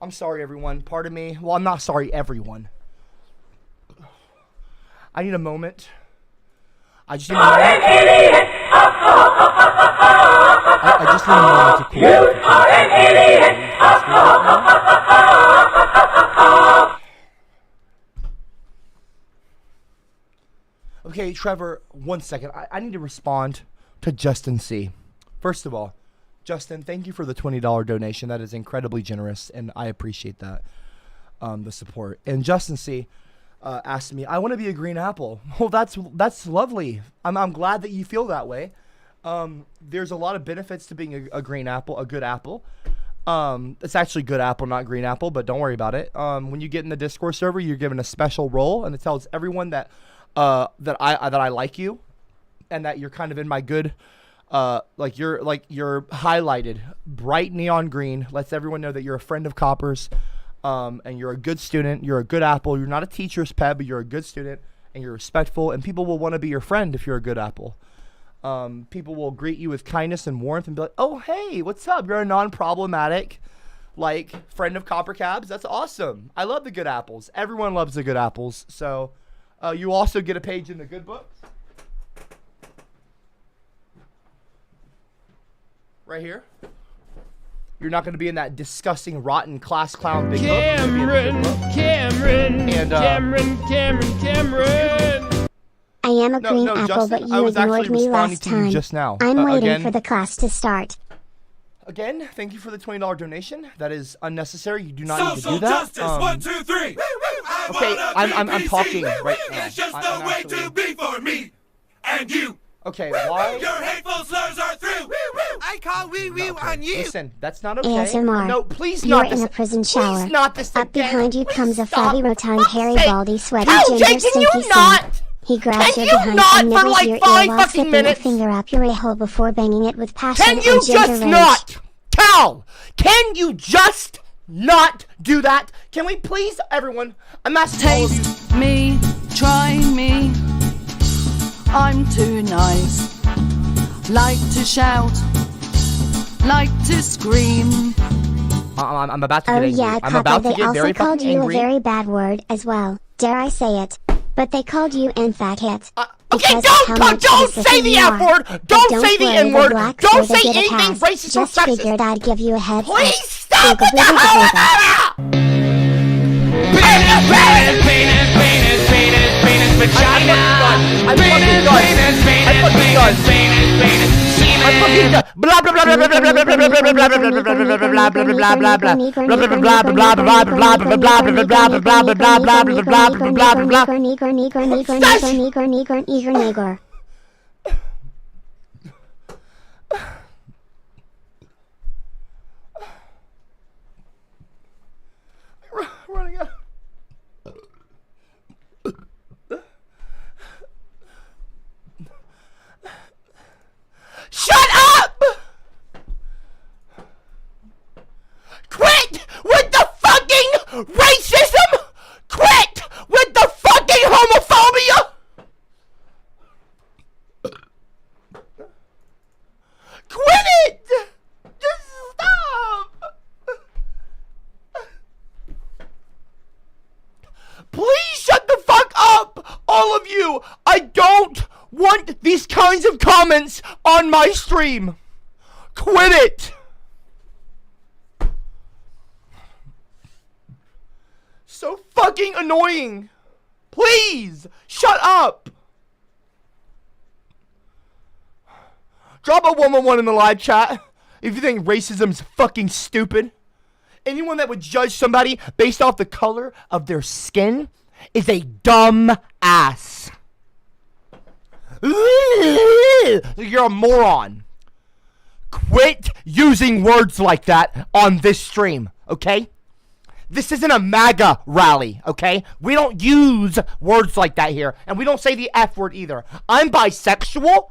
Speaker 4: I'm sorry, everyone. Pardon me. Well, I'm not sorry, everyone. I need a moment. I just need a moment. I just need a moment to cool off. Okay, Trevor, 1 second. I need to respond to Justin C. First of all, Justin, thank you for the $20 donation. That is incredibly generous, and I appreciate that, the support. And Justin C. Asked me, I want to be a green apple. Well, that's lovely. I'm glad that you feel that way. There's a lot of benefits to being a green apple, a good apple. It's actually good apple, not green apple, but don't worry about it. When you get in the Discord server, you're given a special role, and it tells everyone that I like you, and that you're kind of in my good. You're highlighted bright neon green. Lets everyone know that you're a friend of Copper's. And you're a good student, you're a good apple, you're not a teacher's pet, but you're a good student, and you're respectful, and people will want to be your friend if you're a good apple. People will greet you with kindness and warmth and be like, oh, hey, what's up? You're a non-problematic, friend of CopperCab's. That's awesome. I love the good apples. Everyone loves the good apples. So, you also get a page in the good book. Right here. You're not going to be in that disgusting, rotten class clown big
Speaker 11: Cameron.
Speaker 3: I am a green apple,
Speaker 4: Justin,
Speaker 3: but you ignored me last time.
Speaker 4: Just now.
Speaker 3: I'm waiting for the class to start.
Speaker 4: Again, thank you for the $20 donation. That is unnecessary. You do not need to do that.
Speaker 11: Social justice, 1, 2, 3.
Speaker 4: Okay, I'm talking right now.
Speaker 11: It's just the way to be for me and you.
Speaker 4: Okay, why?
Speaker 11: Your hateful slurs are through. I call wee on you.
Speaker 4: Listen, that's not okay.
Speaker 3: ASMR.
Speaker 4: No, please
Speaker 3: You're
Speaker 4: not this.
Speaker 3: in a prison shower.
Speaker 4: Please not this
Speaker 3: Up
Speaker 4: again.
Speaker 3: behind you
Speaker 4: Please
Speaker 3: comes a
Speaker 4: stop.
Speaker 3: fatty, rotund, hairy,
Speaker 4: Hey,
Speaker 3: baldy, sweaty,
Speaker 4: LJ,
Speaker 3: ginger,
Speaker 4: can
Speaker 3: stinky
Speaker 4: you
Speaker 3: son.
Speaker 4: not?
Speaker 3: He grabs
Speaker 4: Can
Speaker 3: your
Speaker 4: you
Speaker 3: behind
Speaker 4: not
Speaker 3: and
Speaker 4: for
Speaker 3: nibbles
Speaker 4: like
Speaker 3: your ear
Speaker 4: 5
Speaker 3: while
Speaker 4: fucking
Speaker 3: sticking
Speaker 4: minutes?
Speaker 3: a finger up your a-hole before banging it with passion
Speaker 4: Can you
Speaker 3: and gentle
Speaker 4: just
Speaker 3: rage.
Speaker 4: not? Cal, can you just not do that? Can we please, everyone? I'm asking all of you.
Speaker 5: Taste me, try me. I'm too nice. Like to shout, like to scream.
Speaker 4: I'm about to
Speaker 3: Oh
Speaker 4: get angry.
Speaker 3: yeah,
Speaker 4: I'm
Speaker 3: Copper,
Speaker 4: about to
Speaker 3: they
Speaker 4: get
Speaker 3: also
Speaker 4: very
Speaker 3: called
Speaker 4: fucking
Speaker 3: you
Speaker 4: angry.
Speaker 3: a very bad word as well. Dare I say it? But they called you in fact it.
Speaker 4: Okay,
Speaker 3: Because of how much
Speaker 4: don't
Speaker 3: of a
Speaker 4: say
Speaker 3: sissy
Speaker 4: the
Speaker 3: you
Speaker 4: F
Speaker 3: are.
Speaker 4: word.
Speaker 3: But
Speaker 4: Don't say the
Speaker 3: worry,
Speaker 4: N word.
Speaker 3: blacks
Speaker 4: Don't
Speaker 3: will
Speaker 4: say
Speaker 3: get a
Speaker 4: anything
Speaker 3: pass.
Speaker 4: racist or
Speaker 3: Just
Speaker 4: sexist.
Speaker 3: figured I'd give you a heads up.
Speaker 4: Please stop
Speaker 3: Booga
Speaker 4: with the
Speaker 3: booga booga.
Speaker 11: Penis, vagina.
Speaker 4: I'm fucking done. Blah blah blah blah blah blah blah blah blah blah blah blah blah blah blah blah. Running out. Shut up! Quit with the fucking racism! Quit with the fucking homophobia! Quit it! Just stop! Please shut the fuck up, all of you! I don't want these kinds of comments on my stream. Quit it! So fucking annoying. Please, shut up. Drop a 111 in the live chat if you think racism's fucking stupid. Anyone that would judge somebody based off the color of their skin is a dumb ass. You're a moron. Quit using words like that on this stream, okay? This isn't a MAGA rally, okay? We don't use words like that here, and we don't say the F word either. I'm bisexual,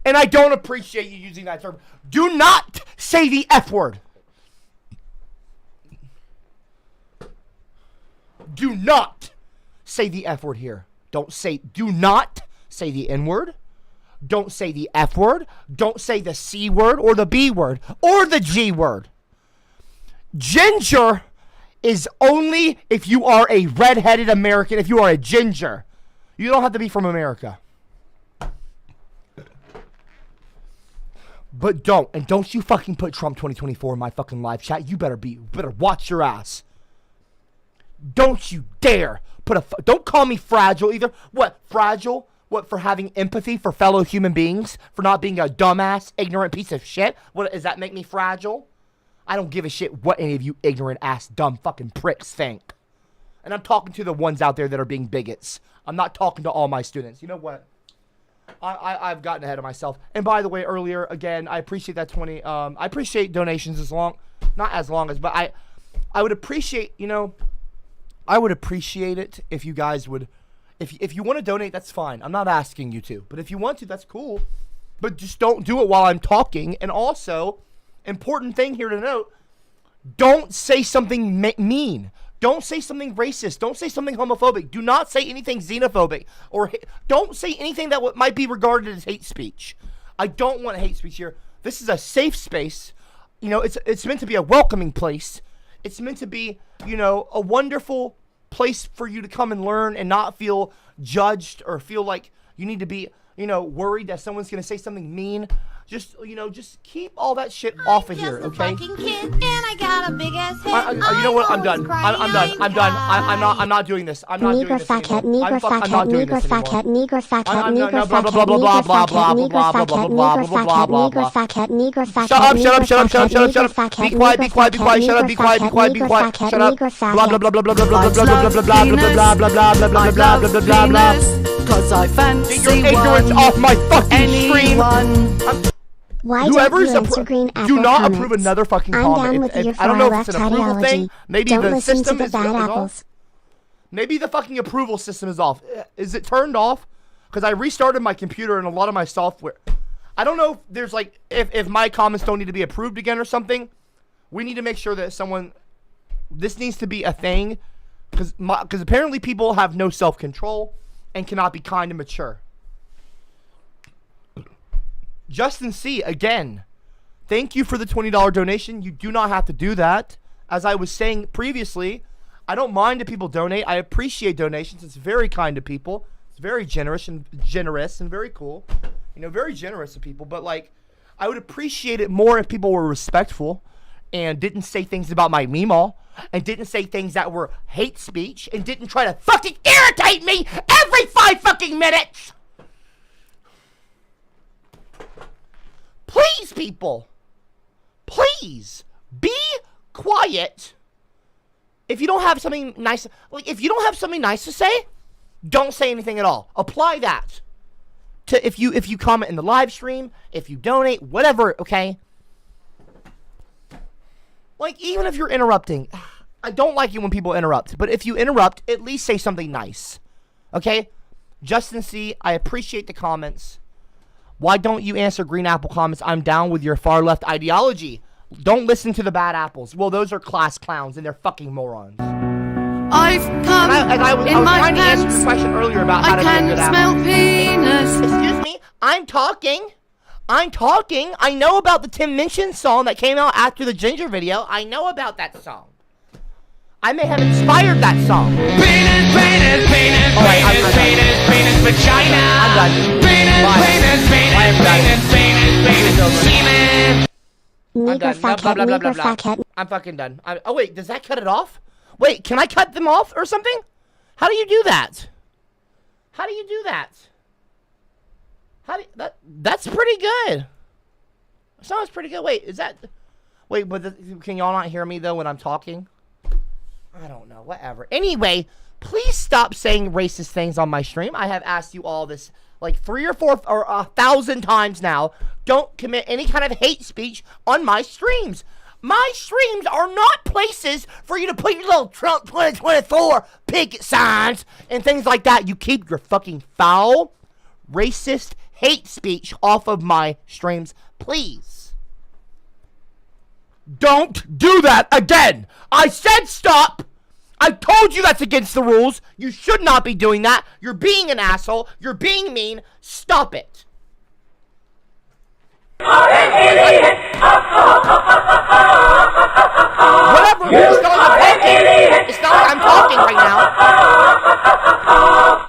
Speaker 4: and I don't appreciate you using that term. Do not say the F word. Do not say the F word here. Do not say the N word. Don't say the F word. Don't say the C word or the B word or the G word. Ginger is only if you are a red-headed American, if you are a ginger. You don't have to be from America. But don't you fucking put Trump 2024 in my fucking live chat. You better watch your ass. Don't you dare don't call me fragile either. What, fragile? What, for having empathy for fellow human beings? For not being a dumbass, ignorant piece of shit? What, does that make me fragile? I don't give a shit what any of you ignorant ass, dumb fucking pricks think. And I'm talking to the ones out there that are being bigots. I'm not talking to all my students. You know what? I've gotten ahead of myself. And by the way, earlier, again, I appreciate that 20, I appreciate donations not as long as, but I would appreciate, I would appreciate it if you guys would, if you want to donate, that's fine. I'm not asking you to, but if you want to, that's cool. But just don't do it while I'm talking. And also, important thing here to note, don't say something mean. Don't say something racist. Don't say something homophobic. Do not say anything xenophobic. Or don't say anything that might be regarded as hate speech. I don't want hate speech here. This is a safe space. It's meant to be a welcoming place. It's meant to be, a wonderful place for you to come and learn and not feel judged or feel like you need to be, worried that someone's going to say something mean. Just keep all that shit off of here, okay?
Speaker 7: I'm just a fucking kid, and I got a big ass head.
Speaker 4: You know what? I'm done. I'm done. I'm not doing this. I'm not doing this anymore. I'm not doing this anymore. Shut up. Be quiet. Shut up. Be quiet. Shut up. Blah blah blah blah blah blah blah blah blah blah blah blah blah blah.
Speaker 5: Cause I fancy
Speaker 4: get your ignorance off my fucking stream.
Speaker 3: Why don't you answer green apple
Speaker 4: do not
Speaker 3: comments?
Speaker 4: approve another fucking
Speaker 3: I'm
Speaker 4: comment.
Speaker 3: down with your
Speaker 4: I don't know if
Speaker 3: far-left
Speaker 4: it's an approval
Speaker 3: ideology.
Speaker 4: thing. Maybe
Speaker 3: Don't
Speaker 4: the
Speaker 3: listen
Speaker 4: system
Speaker 3: to the
Speaker 4: is
Speaker 3: bad
Speaker 4: off.
Speaker 3: apples.
Speaker 4: Maybe the fucking approval system is off. Is it turned off? Because I restarted my computer and a lot of my software. I don't know if there's like, if my comments don't need to be approved again or something. We need to make sure that this needs to be a thing. Because apparently people have no self-control and cannot be kind and mature. Justin C, again, thank you for the $20 donation. You do not have to do that. As I was saying previously, I don't mind if people donate. I appreciate donations. It's very kind of people. It's very generous and very cool. Very generous of people. But I would appreciate it more if people were respectful and didn't say things about my meemaw and didn't say things that were hate speech and didn't try to fucking irritate me every 5 fucking minutes. Please, people. Please be quiet. If you don't have something nice, to say, don't say anything at all. Apply that to if you comment in the live stream, if you donate, whatever, okay? Even if you're interrupting, I don't like it when people interrupt, but if you interrupt, at least say something nice. Okay? Justin C, I appreciate the comments. Why don't you answer green apple comments? I'm down with your far left ideology. Don't listen to the bad apples. Well, those are class clowns and they're fucking morons.
Speaker 5: I've come
Speaker 4: I was trying to answer the question earlier about how to be a good apple.
Speaker 5: I can smell penis.
Speaker 4: Excuse me, I'm talking. I know about the Tim Minchin song that came out after the Ginger video. I know about that song. I may have inspired that song.
Speaker 2: Penis, vagina.
Speaker 4: I'm done.
Speaker 2: Semen.
Speaker 4: I'm done. Blah, blah, blah. I'm fucking done. Oh, wait, does that cut it off? Wait, can I cut them off or something? How do you do that? That's pretty good. Sounds pretty good. Wait, but can y'all not hear me, though, when I'm talking? I don't know. Whatever. Anyway, please stop saying racist things on my stream. I have asked you all this 3 or 4 or 1,000 times now. Don't commit any kind of hate speech on my streams. My streams are not places for you to put your little Trump 2024 picket signs and things like that. You keep your fucking foul, racist hate speech off of my streams, please. Don't do that again. I said stop. I told you that's against the rules. You should not be doing that. You're being an asshole. You're being mean. Stop it.
Speaker 9: Whatever. It's not like I'm talking. It's not like I'm talking right now.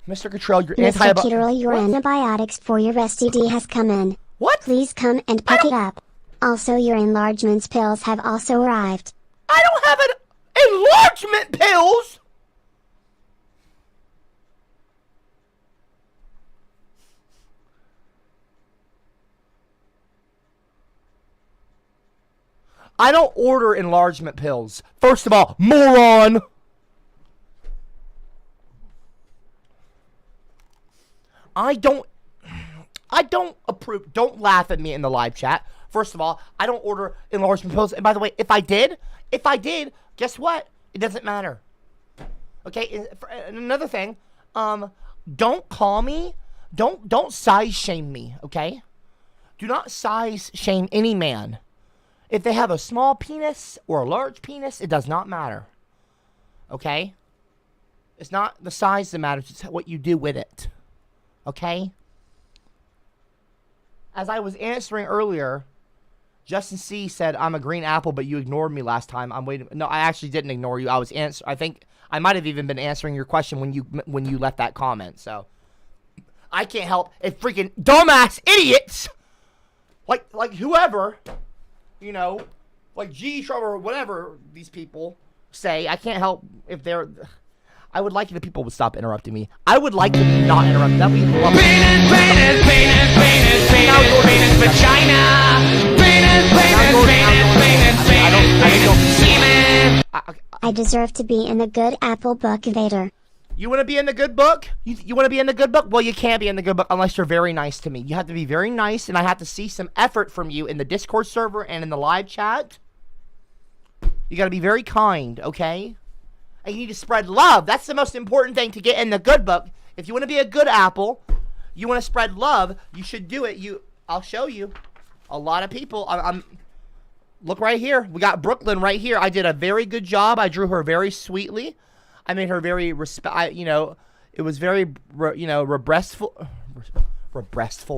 Speaker 4: Mr. Cottrell, your
Speaker 3: Mr. Kitterly, your antibiotics for your STD has come in.
Speaker 9: What?
Speaker 3: Please come and pick it up. Also, your enlargements pills have also arrived.
Speaker 9: I don't have an enlargement pills.
Speaker 4: I don't order enlargement pills. First of all, moron. I don't approve. Don't laugh at me in the live chat. First of all, I don't order enlargement pills. And by the way, if I did, guess what? It doesn't matter. Okay. And another thing, don't call me. Don't size shame me. Okay. Do not size shame any man. If they have a small penis or a large penis, it does not matter. Okay? It's not the size that matters, it's what you do with it. Okay? As I was answering earlier, Justin C said, I'm a green apple, but you ignored me last time. I'm waiting. No, I actually didn't ignore you. I think I might have even been answering your question when you left that comment. So I can't help if freaking dumbass idiots like whoever, you know, like G Trevor or whatever these people say. I can't help if they're. I would like if the people would stop interrupting me. I would like to not interrupt. That would be lovely. Penis, vagina.
Speaker 3: I deserve to be in the Good Apple Book, Vader.
Speaker 4: You want to be in the good book? You want to be in the good book? Well, you can't be in the good book unless you're very nice to me. You have to be very nice, and I have to see some effort from you in the Discord server and in the live chat. You got to be very kind, okay? And you need to spread love. That's the most important thing to get in the good book. If you want to be a good apple, you want to spread love, you should do it. I'll show you. A lot of people. Look right here. We got Brooklyn right here. I did a very good job. I drew her very sweetly. I made her very it was very,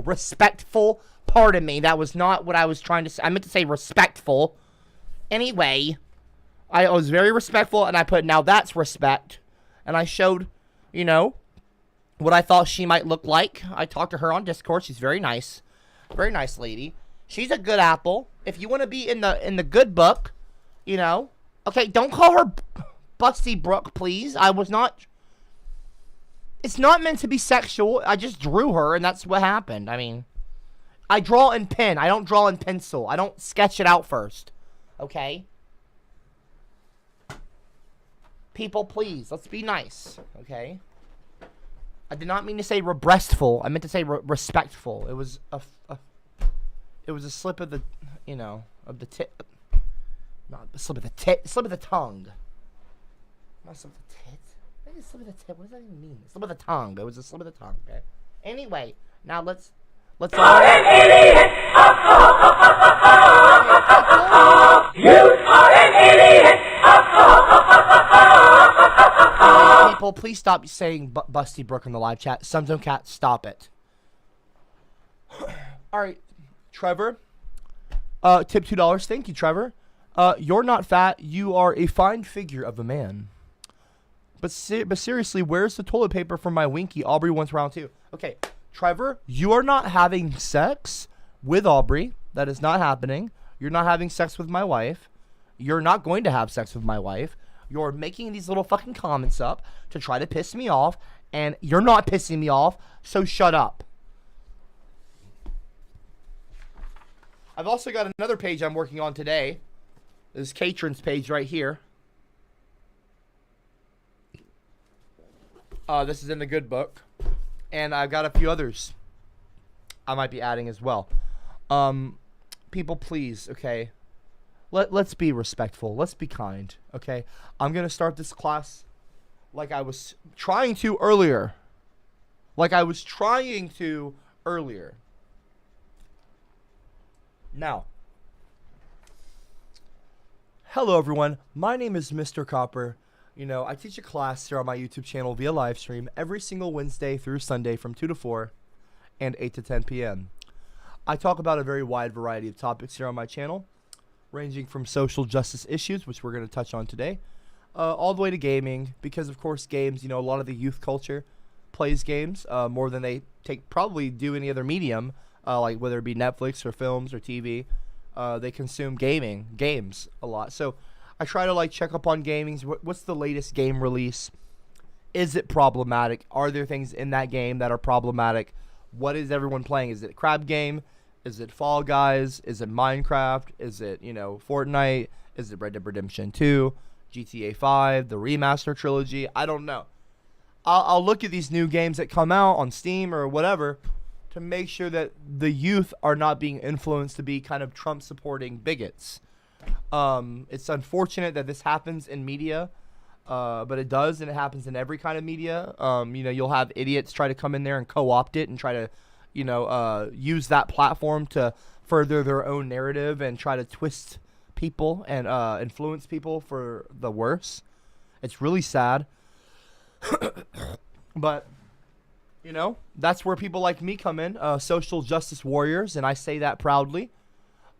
Speaker 4: respectful. Pardon me. That was not what I was trying to say. I meant to say respectful. Anyway, I was very respectful, and I put, now that's respect. And I showed, what I thought she might look like. I talked to her on Discord. She's very nice. Very nice lady. She's a good apple. If you want to be in the good book, okay, don't call her Busty Brooke, please. It's not meant to be sexual. I just drew her, and that's what happened. I mean, I draw in pen. I don't draw in pencil. I don't sketch it out first. Okay? People, please, let's be nice. Okay? I did not mean to say breastful. I meant to say respectful. It was a slip of the, of the tip. Not a slip of the tit. Slip of the tongue. Not slip of the tit. Maybe slip of the tip. What does that even mean? Slip of the tongue. It was a slip of the tongue. Okay. Anyway, now let's all. You are an idiot. People, please stop saying Busty Brooke in the live chat. Something cat, stop it. All right, Trevor. Tip $2. Thank you, Trevor. You're not fat. You are a fine figure of a man. But seriously, where's the toilet paper for my Winky? Aubrey wants round 2. Okay, Trevor, you are not having sex with Aubrey. That is not happening. You're not having sex with my wife. You're not going to have sex with my wife. You're making these little fucking comments up to try to piss me off, and you're not pissing me off, so shut up. I've also got another page I'm working on today. This Katrin's page right here. This is in the good book. And I've got a few others I might be adding as well. People, please, okay? Let's be respectful. Let's be kind, okay? I'm going to start this class like I was trying to earlier. Now, hello everyone. My name is Mr. Copper. I teach a class here on my YouTube channel via live stream every single Wednesday through Sunday from 2 to 4 and 8 to 10 p.m. I talk about a very wide variety of topics here on my channel, ranging from social justice issues, which we're going to touch on today, all the way to gaming, because of course games, a lot of the youth culture plays games more than they probably do any other medium, like whether it be Netflix or films or TV. They consume games a lot. So I try to check up on gaming. What's the latest game release? Is it problematic? Are there things in that game that are problematic? What is everyone playing? Is it a crab game? Is it Fall Guys? Is it Minecraft? Is it, Fortnite? Is it Red Dead Redemption 2? GTA 5? The remaster trilogy? I don't know. I'll look at these new games that come out on Steam or whatever to make sure that the youth are not being influenced to be kind of Trump-supporting bigots. It's unfortunate that this happens in media. But it does, and it happens in every kind of media. You'll have idiots try to come in there and co-opt it and try to, use that platform to further their own narrative and try to twist people and influence people for the worse. It's really sad. But, that's where people like me come in, social justice warriors, and I say that proudly.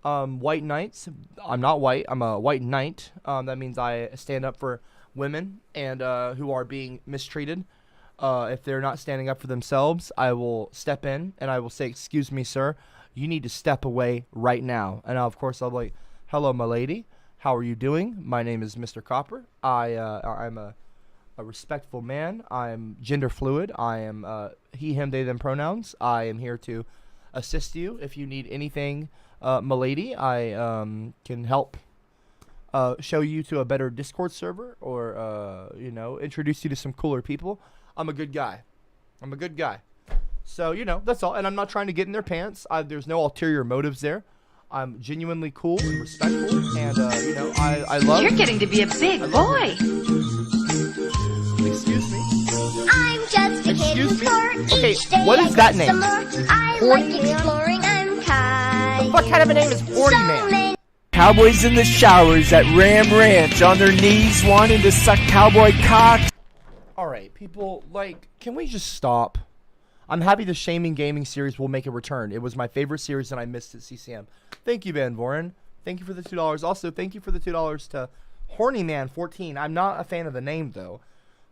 Speaker 4: White knights. I'm not white. I'm a white knight. That means I stand up for women and who are being mistreated. If they're not standing up for themselves, I will step in and I will say, "Excuse me, sir, you need to step away right now." And of course I'll be like, "Hello, my lady. How are you doing? My name is Mr. Copper. I'm a respectful man. I'm gender fluid. I am he, him, they, them pronouns. I am here to assist you if you need anything, my lady. I can help show you to a better Discord server or, introduce you to some cooler people. I'm a good guy. So, that's all. And I'm not trying to get in their pants. There's no ulterior motives there. I'm genuinely cool and respectful. And, I love...
Speaker 6: You're getting to be a big boy.
Speaker 4: Excuse me?
Speaker 7: I'm just a kid who's four.
Speaker 4: Okay,
Speaker 7: Each day
Speaker 4: what is that name?
Speaker 7: some more. I like exploring. I'm kind.
Speaker 4: What kind of a name is Horny Man?
Speaker 2: Cowboys in the showers at Ram Ranch on their knees wanting to suck cowboy cock.
Speaker 4: Alright, people, can we just stop? I'm happy the Shaming Gaming series will make a return. It was my favorite series and I missed it, CCM. Thank you, Van Voren. Thank you for the $2. Also, thank you for the $2 to Horny Man 14. I'm not a fan of the name, though.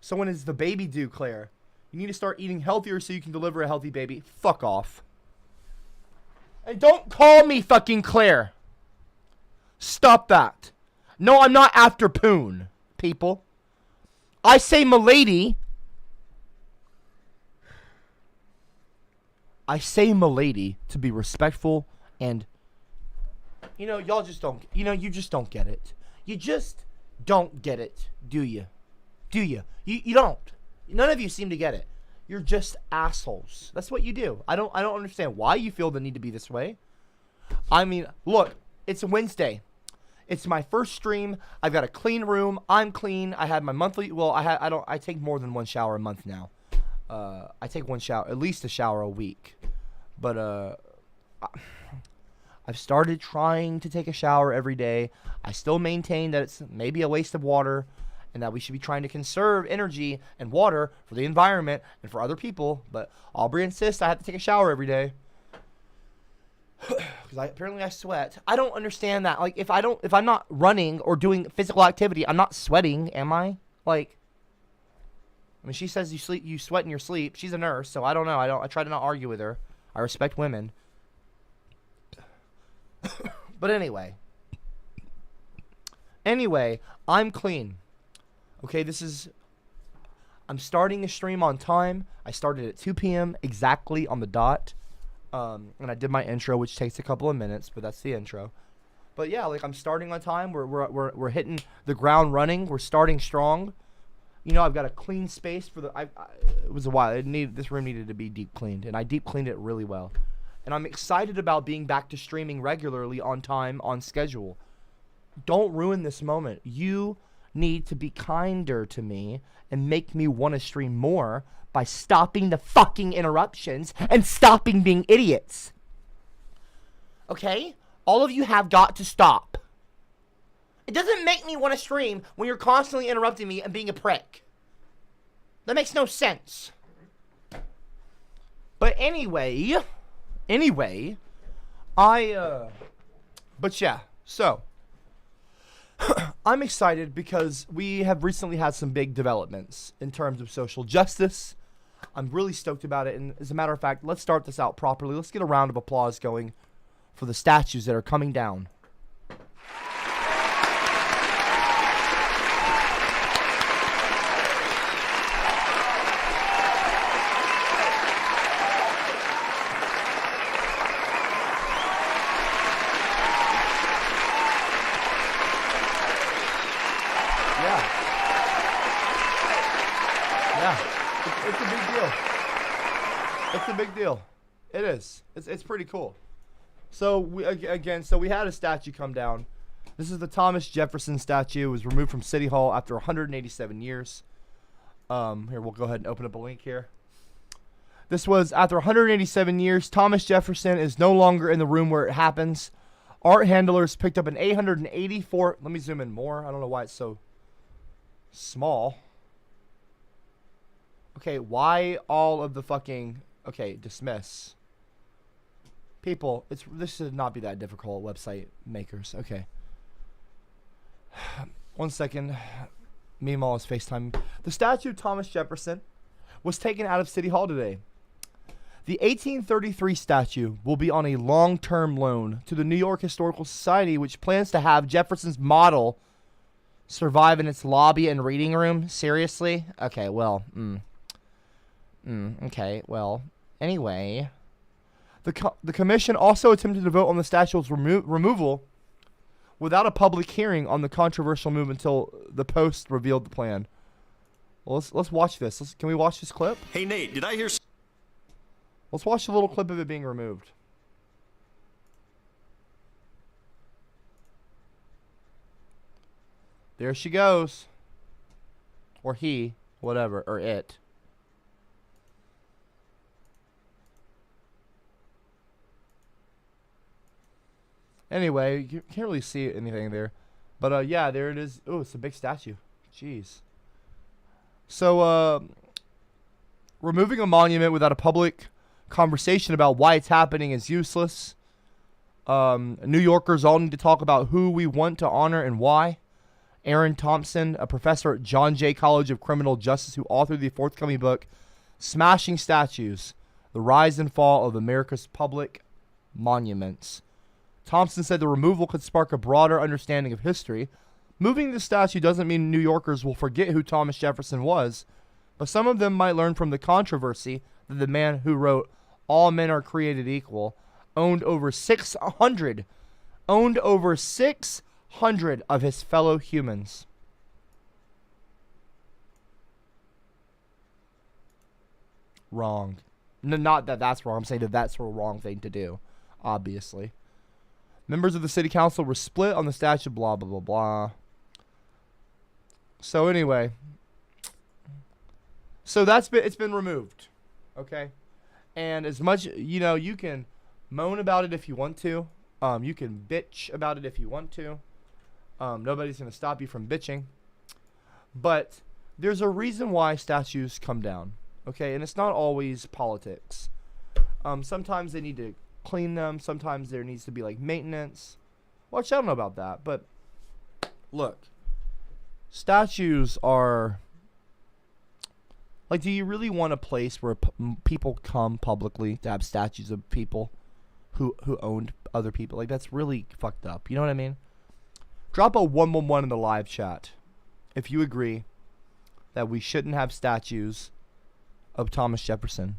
Speaker 4: So when is the baby due, Claire? You need to start eating healthier so you can deliver a healthy baby. Fuck off. And don't call me fucking Claire. Stop that. No, I'm not after Poon, people. I say milady. I say milady to be respectful and, y'all just don't, you just don't get it. You just don't get it, do you? Do you? You don't. None of you seem to get it. You're just assholes. That's what you do. I don't understand why you feel the need to be this way. I mean, look, it's a Wednesday. It's my first stream. I've got a clean room. I'm clean. I had my monthly. Well, I take more than one shower a month now. I take one shower, at least a shower a week. But I've started trying to take a shower every day. I still maintain that it's maybe a waste of water, and that we should be trying to conserve energy and water for the environment and for other people. But Aubrey insists I have to take a shower every day. Because apparently I sweat. I don't understand that. If I'm not running or doing physical activity, I'm not sweating, am I? I mean, she says you sweat in your sleep. She's a nurse, so I don't know. I try to not argue with her. I respect women. But anyway, I'm clean. Okay, I'm starting a stream on time. I started at 2 p.m. exactly on the dot. And I did my intro, which takes a couple of minutes, but that's the intro. But yeah, I'm starting on time. We're hitting the ground running. We're starting strong. I've got a clean space for it was a while. This room needed to be deep cleaned, and I deep cleaned it really well. And I'm excited about being back to streaming regularly on time, on schedule. Don't ruin this moment. You need to be kinder to me and make me want to stream more by stopping the fucking interruptions and stopping being idiots. Okay? All of you have got to stop. It doesn't make me want to stream when you're constantly interrupting me and being a prick. That makes no sense. But anyway, But yeah, so I'm excited because we have recently had some big developments in terms of social justice. I'm really stoked about it. And as a matter of fact, let's start this out properly. Let's get a round of applause going for the statues that are coming down. It's a big deal. It's a big deal. It is. It's pretty cool. So we had a statue come down. This is the Thomas Jefferson statue. It was removed from City Hall after 187 years. Here, we'll go ahead and open up a link here. This was after 187 years. Thomas Jefferson is no longer in the room where it happens. Art handlers picked up an 884. Let me zoom in more. I don't know why it's so small. Okay, why all of the fucking... Okay, dismiss. People, this should not be that difficult, website makers. Okay. 1 second. Meemaw is FaceTime. The statue of Thomas Jefferson was taken out of City Hall today. The 1833 statue will be on a long-term loan to the New York Historical Society, which plans to have Jefferson's model survive in its lobby and reading room. Seriously? Okay, well, okay, well, anyway. The commission also attempted to vote on the statue's removal without a public hearing on the controversial move until the Post revealed the plan. Well, let's watch this. Can we watch this clip?
Speaker 12: Hey, Nate, did I hear...
Speaker 4: Let's watch a little clip of it being removed. There she goes. Or he, whatever, or it. Anyway, you can't really see anything there. But, yeah, there it is. Oh, it's a big statue. Jeez. So, removing a monument without a public conversation about why it's happening is useless. New Yorkers all need to talk about who we want to honor and why. Aaron Thompson, a professor at John Jay College of Criminal Justice who authored the forthcoming book, Smashing Statues, The Rise and Fall of America's Public Monuments. Thompson said the removal could spark a broader understanding of history. Moving the statue doesn't mean New Yorkers will forget who Thomas Jefferson was, but some of them might learn from the controversy that the man who wrote "All men are created equal" owned over 600 of his fellow humans. Wrong. No, not that that's wrong. I'm saying that that's a wrong thing to do, obviously. Members of the city council were split on the statue, blah, blah, blah, blah. So anyway. So it's been removed. Okay? And as much, you can moan about it if you want to. You can bitch about it if you want to. Nobody's going to stop you from bitching. But there's a reason why statues come down. Okay? And it's not always politics. Sometimes they need to clean them. Sometimes there needs to be like maintenance. Well, actually, I don't know about that, but look, statues are like, do you really want a place where people come publicly to have statues of people who owned other people? Like, that's really fucked up. You know what I mean? Drop a 111 in the live chat if you agree that we shouldn't have statues of Thomas Jefferson.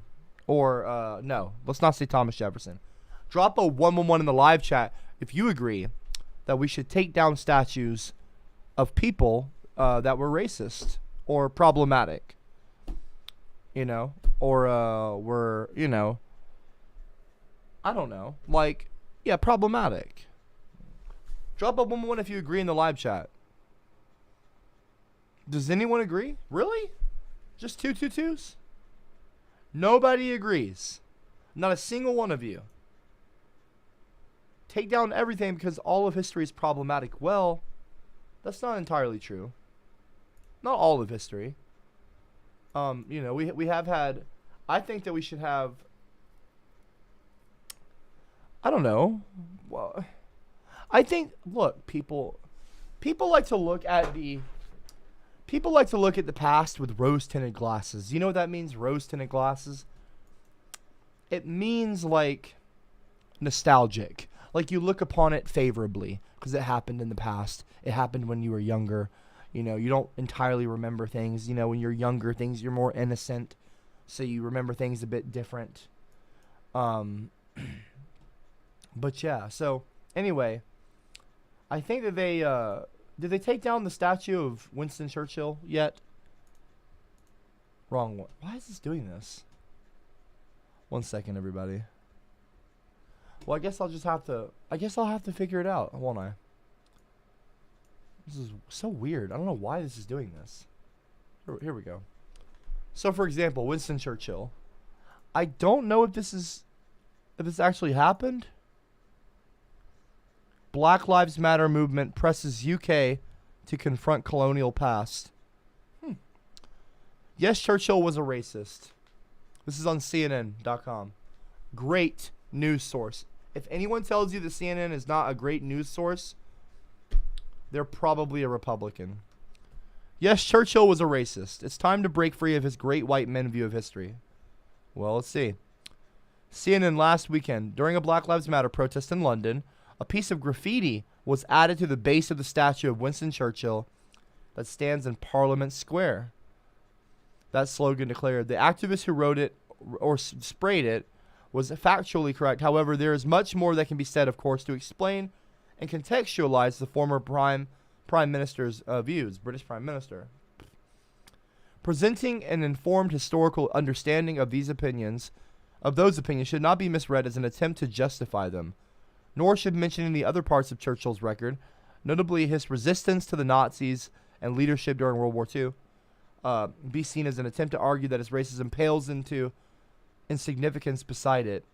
Speaker 4: Or no, let's not say Thomas Jefferson. Drop a 111 in the live chat if you agree that we should take down statues of people that were racist or problematic. Or were, I don't know. Like, yeah, problematic. Drop a 111 if you agree in the live chat. Does anyone agree? Really? Just 222s? Nobody agrees. Not a single one of you. Take down everything because all of history is problematic. Well, that's not entirely true. Not all of history. We have had... I think that we should have... I don't know. Well, I think, look, people like to look at the past with rose-tinted glasses. You know what that means, rose-tinted glasses? It means like nostalgic. Like you look upon it favorably because it happened in the past. It happened when you were younger. You know, you don't entirely remember things. You know, when you're younger, you're more innocent. So you remember things a bit different. But yeah, so anyway, I think that they, did they take down the statue of Winston Churchill yet? Wrong one. Why is this doing this? 1 second, everybody. Well, I guess I'll have to figure it out, won't I? This is so weird. I don't know why this is doing this. Here we go. So, for example, Winston Churchill. I don't know if this actually happened. Black Lives Matter movement presses UK to confront colonial past. Yes, Churchill was a racist. This is on CNN.com. Great news source. If anyone tells you that CNN is not a great news source, they're probably a Republican. Yes, Churchill was a racist. It's time to break free of his great white men view of history. Well, let's see. CNN last weekend, during a Black Lives Matter protest in London, a piece of graffiti was added to the base of the statue of Winston Churchill that stands in Parliament Square. That slogan declared, the activist who wrote it or sprayed it was factually correct. However, there is much more that can be said, of course, to explain and contextualize the former Prime Minister's views, British Prime Minister. Presenting an informed historical understanding of those opinions should not be misread as an attempt to justify them, nor should mentioning the other parts of Churchill's record, notably his resistance to the Nazis and leadership during World War II, be seen as an attempt to argue that his racism pales into insignificance beside it.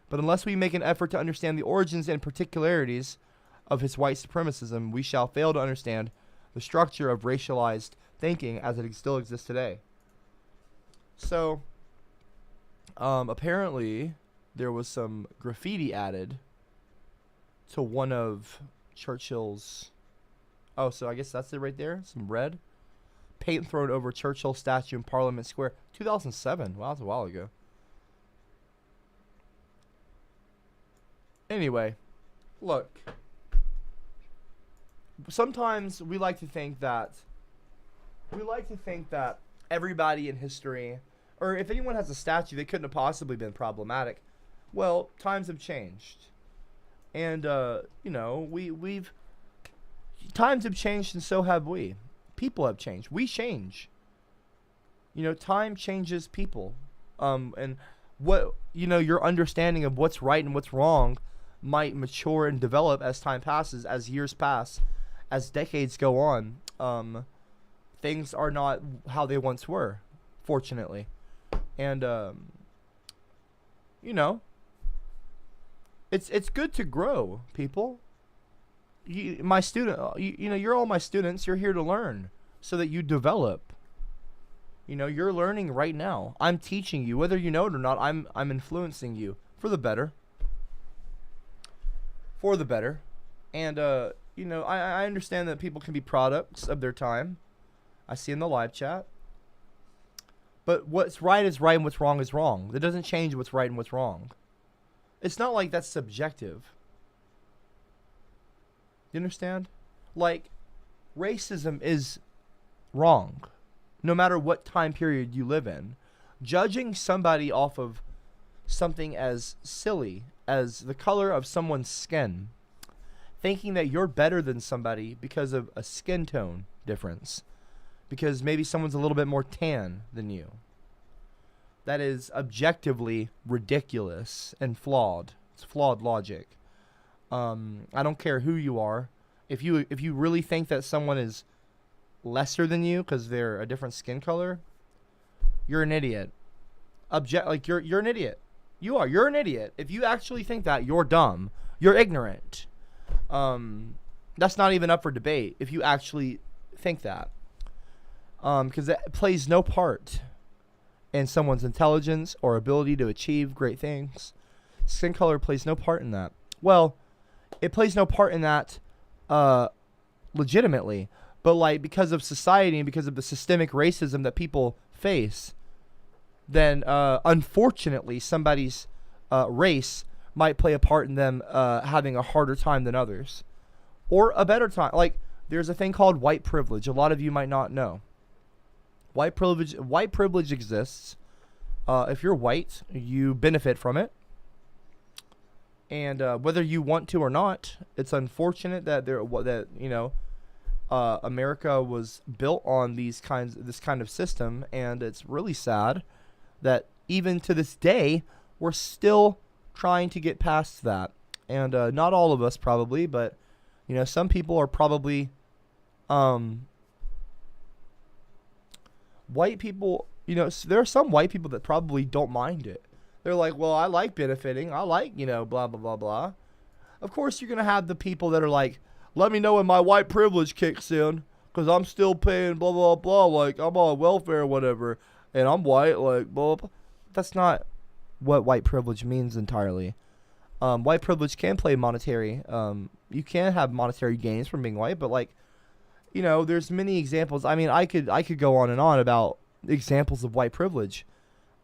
Speaker 4: But unless we make an effort to understand the origins and particularities of his white supremacism, we shall fail to understand the structure of racialized thinking as it still exists today. So, apparently, there was some graffiti added to one of Churchill's... Oh, so I guess that's it right there. Some red. Paint thrown over Churchill statue in Parliament Square. 2007. Wow, that's a while ago. Anyway, look. Sometimes we like to think that everybody in history, or if anyone has a statue, they couldn't have possibly been problematic. Well, times have changed. And, times have changed and so have we. People have changed. We change. Time changes people. And your understanding of what's right and what's wrong might mature and develop as time passes, as years pass, as decades go on. Things are not how they once were, fortunately. And, it's good to grow, people. You're all my students. You're here to learn so that you develop. You're learning right now. I'm teaching you, whether you know it or not. I'm influencing you for the better. For the better. And, I understand that people can be products of their time. I see in the live chat. But what's right is right and what's wrong is wrong. That doesn't change what's right and what's wrong. It's not like that's subjective. You understand? Like, racism is wrong, no matter what time period you live in. Judging somebody off of something as silly as the color of someone's skin, thinking that you're better than somebody because of a skin tone difference, because maybe someone's a little bit more tan than you, that is objectively ridiculous and flawed. It's flawed logic. I don't care who you are. If you really think that someone is lesser than you because they're a different skin color, you're an idiot. You're an idiot. You're an idiot. If you actually think that, you're dumb. You're ignorant. That's not even up for debate if you actually think that. Because it plays no part in someone's intelligence or ability to achieve great things. Skin color plays no part in that. Well, it plays no part in that legitimately. But, like, because of society and because of the systemic racism that people face, then unfortunately somebody's race might play a part in them having a harder time than others. Or a better time. Like, there's a thing called white privilege. A lot of you might not know. White privilege exists. If you're white, you benefit from it. And whether you want to or not, it's unfortunate that America was built on this kind of system, and it's really sad that even to this day we're still trying to get past that. And not all of us probably, but some people are probably white people. There are some white people that probably don't mind it. They're like, well, I like benefiting. I like, blah, blah, blah, blah. Of course, you're going to have the people that are like, let me know when my white privilege kicks in, because I'm still paying blah, blah, blah, like I'm on welfare or whatever, and I'm white, like blah, blah. That's not what white privilege means entirely. White privilege can play monetary. You can have monetary gains from being white, but like, there's many examples. I mean, I could go on and on about examples of white privilege,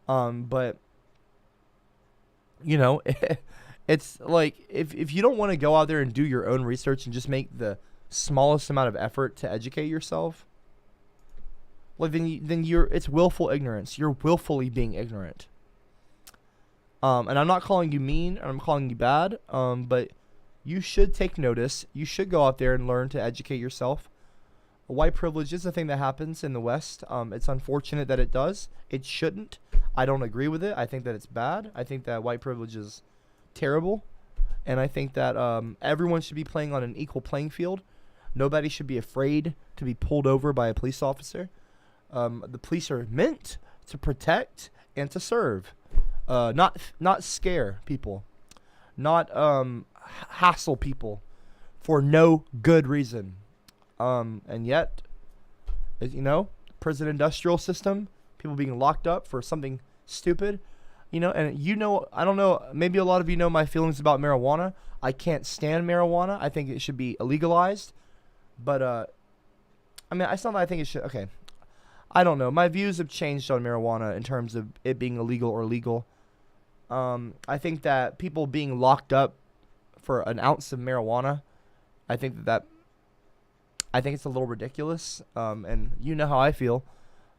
Speaker 4: but it's like if you don't want to go out there and do your own research and just make the smallest amount of effort to educate yourself, like then it's willful ignorance. You're willfully being ignorant. And I'm not calling you mean, and I'm calling you bad. But you should take notice. You should go out there and learn to educate yourself. White privilege is a thing that happens in the West. It's unfortunate that it does. It shouldn't. I don't agree with it. I think that it's bad. I think that white privilege is terrible. And I think that everyone should be playing on an equal playing field. Nobody should be afraid to be pulled over by a police officer. The police are meant to protect and to serve. Not scare people. Not hassle people for no good reason. And yet, prison industrial system, people being locked up for something stupid, and I don't know, maybe a lot of you know my feelings about marijuana. I can't stand marijuana. I think it should be illegalized. But, I mean, it's not that I think it should, okay. I don't know. My views have changed on marijuana in terms of it being illegal or legal. I think that people being locked up for an ounce of marijuana, I think it's a little ridiculous. And you know how I feel,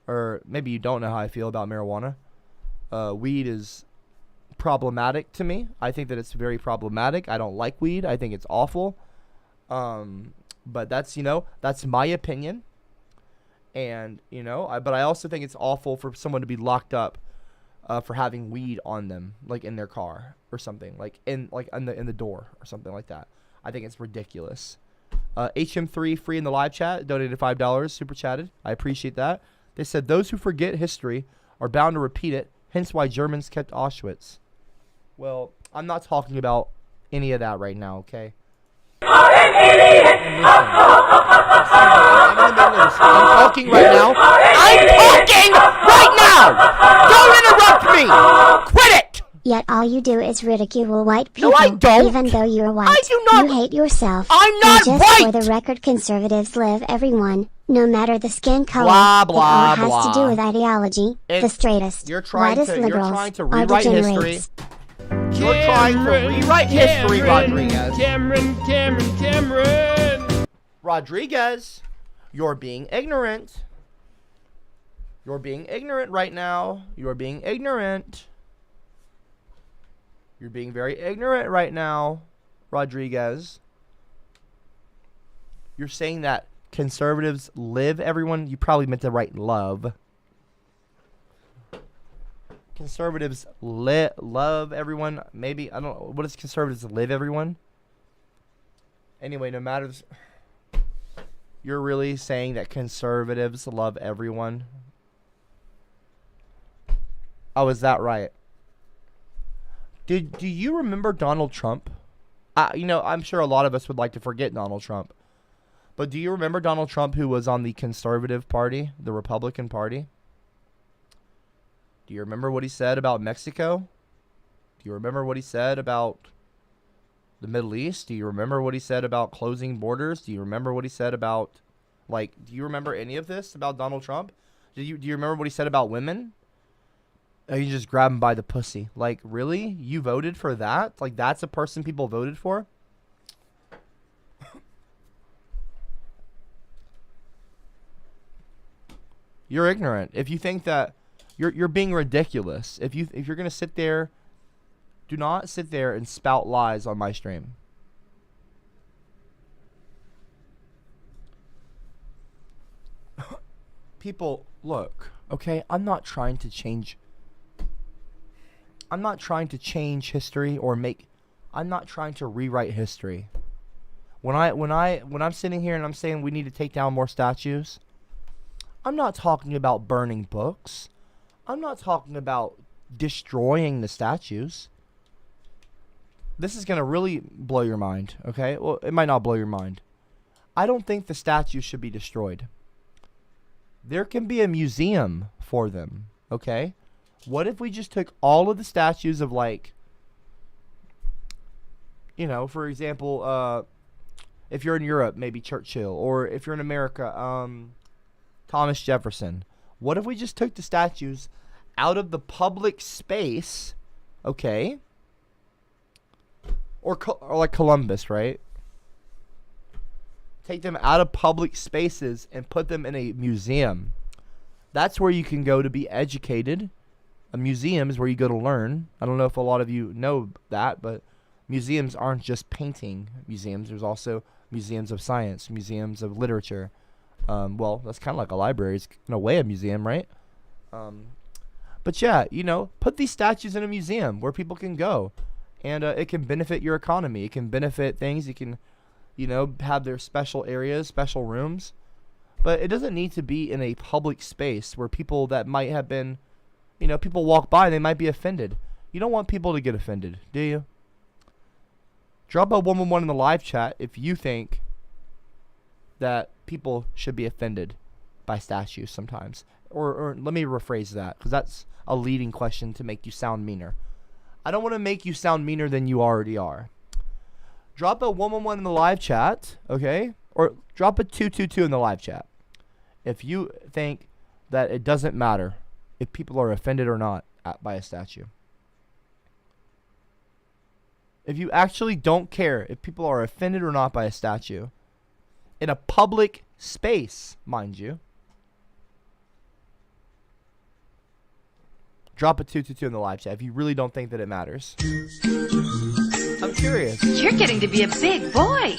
Speaker 4: or maybe you don't know how I feel about marijuana. Weed is problematic to me. I think that it's very problematic. I don't like weed. I think it's awful. But that's my opinion. And, but I also think it's awful for someone to be locked up for having weed on them, like in their car or something, like in the door or something like that. I think it's ridiculous. HM3 free in the live chat donated $5, super chatted. I appreciate that. They said those who forget history are bound to repeat it. Hence why Germans kept Auschwitz. Well, I'm not talking about any of that right now, okay? I'm talking right now. I'm talking right now! Don't interrupt me! Quit it!
Speaker 3: Yet all you do is ridicule white people.
Speaker 4: No, I don't.
Speaker 3: Even though you're white.
Speaker 4: I do not.
Speaker 3: You hate yourself.
Speaker 4: I'm not
Speaker 3: and just
Speaker 4: white!
Speaker 3: for the record, conservatives love everyone, no matter the skin color.
Speaker 4: Blah, blah,
Speaker 3: it all has
Speaker 4: blah.
Speaker 3: to do with ideology. The straightest, whitest liberals
Speaker 4: to
Speaker 3: are
Speaker 4: rewrite history.
Speaker 3: degenerates.
Speaker 4: You're trying to rewrite history, Rodriguez.
Speaker 11: Cameron.
Speaker 4: Rodriguez, you're being ignorant. You're being ignorant right now. You're being ignorant. You're being very ignorant right now, Rodriguez. You're saying that conservatives live everyone. You probably meant to write love. Conservatives love everyone. Maybe, I don't know. What does conservatives live everyone? Anyway, no matter. You're really saying that conservatives love everyone? Oh, is that right? Do you remember Donald Trump? I'm sure a lot of us would like to forget Donald Trump. But do you remember Donald Trump, who was on the conservative party, the Republican Party? Do you remember what he said about Mexico? Do you remember what he said about the Middle East? Do you remember what he said about closing borders? Do you remember what he said about, like, do you remember any of this about Donald Trump? Do you remember what he said about women? You just grab him by the pussy. Like, really? You voted for that? Like, that's a person people voted for? You're ignorant. If you think that you're being ridiculous. If you're gonna sit there, do not sit there and spout lies on my stream. People, look, okay? I'm not trying to change history or I'm not trying to rewrite history. When I'm sitting here and I'm saying we need to take down more statues, I'm not talking about burning books. I'm not talking about destroying the statues. This is going to really blow your mind, okay? Well, it might not blow your mind. I don't think the statues should be destroyed. There can be a museum for them, okay? What if we just took all of the statues of, like, you know, for example, if you're in Europe, maybe Churchill, or if you're in America, Thomas Jefferson. What if we just took the statues out of the public space, okay? Or like Columbus, right? Take them out of public spaces and put them in a museum. That's where you can go to be educated. A museum is where you go to learn. I don't know if a lot of you know that, but museums aren't just painting museums. There's also museums of science, museums of literature. Well, that's kind of like a library. It's in a way a museum, right? But yeah, you know, put these statues in a museum where people can go. And it can benefit your economy. It can benefit things. You can, you know, have their special areas, special rooms. But it doesn't need to be in a public space where people that might have been, you know, people walk by and they might be offended. You don't want people to get offended, do you? Drop a 111 in the live chat if you think that people should be offended by statues sometimes. Or let me rephrase that, because that's a leading question to make you sound meaner. I don't want to make you sound meaner than you already are. Drop a 111 in the live chat, okay? Or drop a 222 in the live chat if you think that it doesn't matter if people are offended or not by a statue. If you actually don't care if people are offended or not by a statue, in a public space, mind you, drop a 222 in the live chat if you really don't think that it matters. I'm curious.
Speaker 6: You're getting to be a big boy.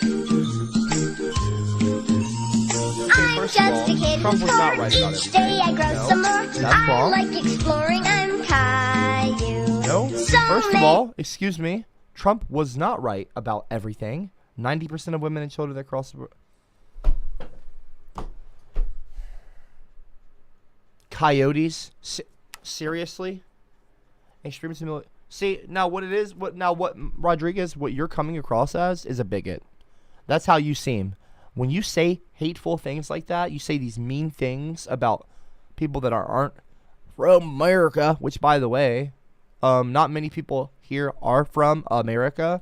Speaker 7: I'm just a kid
Speaker 4: Trump
Speaker 7: who's
Speaker 4: was not
Speaker 7: born.
Speaker 4: right about
Speaker 7: Each day I grow
Speaker 4: No,
Speaker 7: some more.
Speaker 4: that's
Speaker 7: I
Speaker 4: wrong.
Speaker 7: like exploring. I'm Caillou.
Speaker 4: No.
Speaker 7: So
Speaker 4: First of all, excuse me, Trump was not right about everything. 90% of women and children that cross the... Coyotes? Seriously? Extreme similarities. See, now what Rodriguez, what you're coming across as is a bigot. That's how you seem. When you say hateful things like that, you say these mean things about people that aren't from America, which, by the way, not many people here are from America.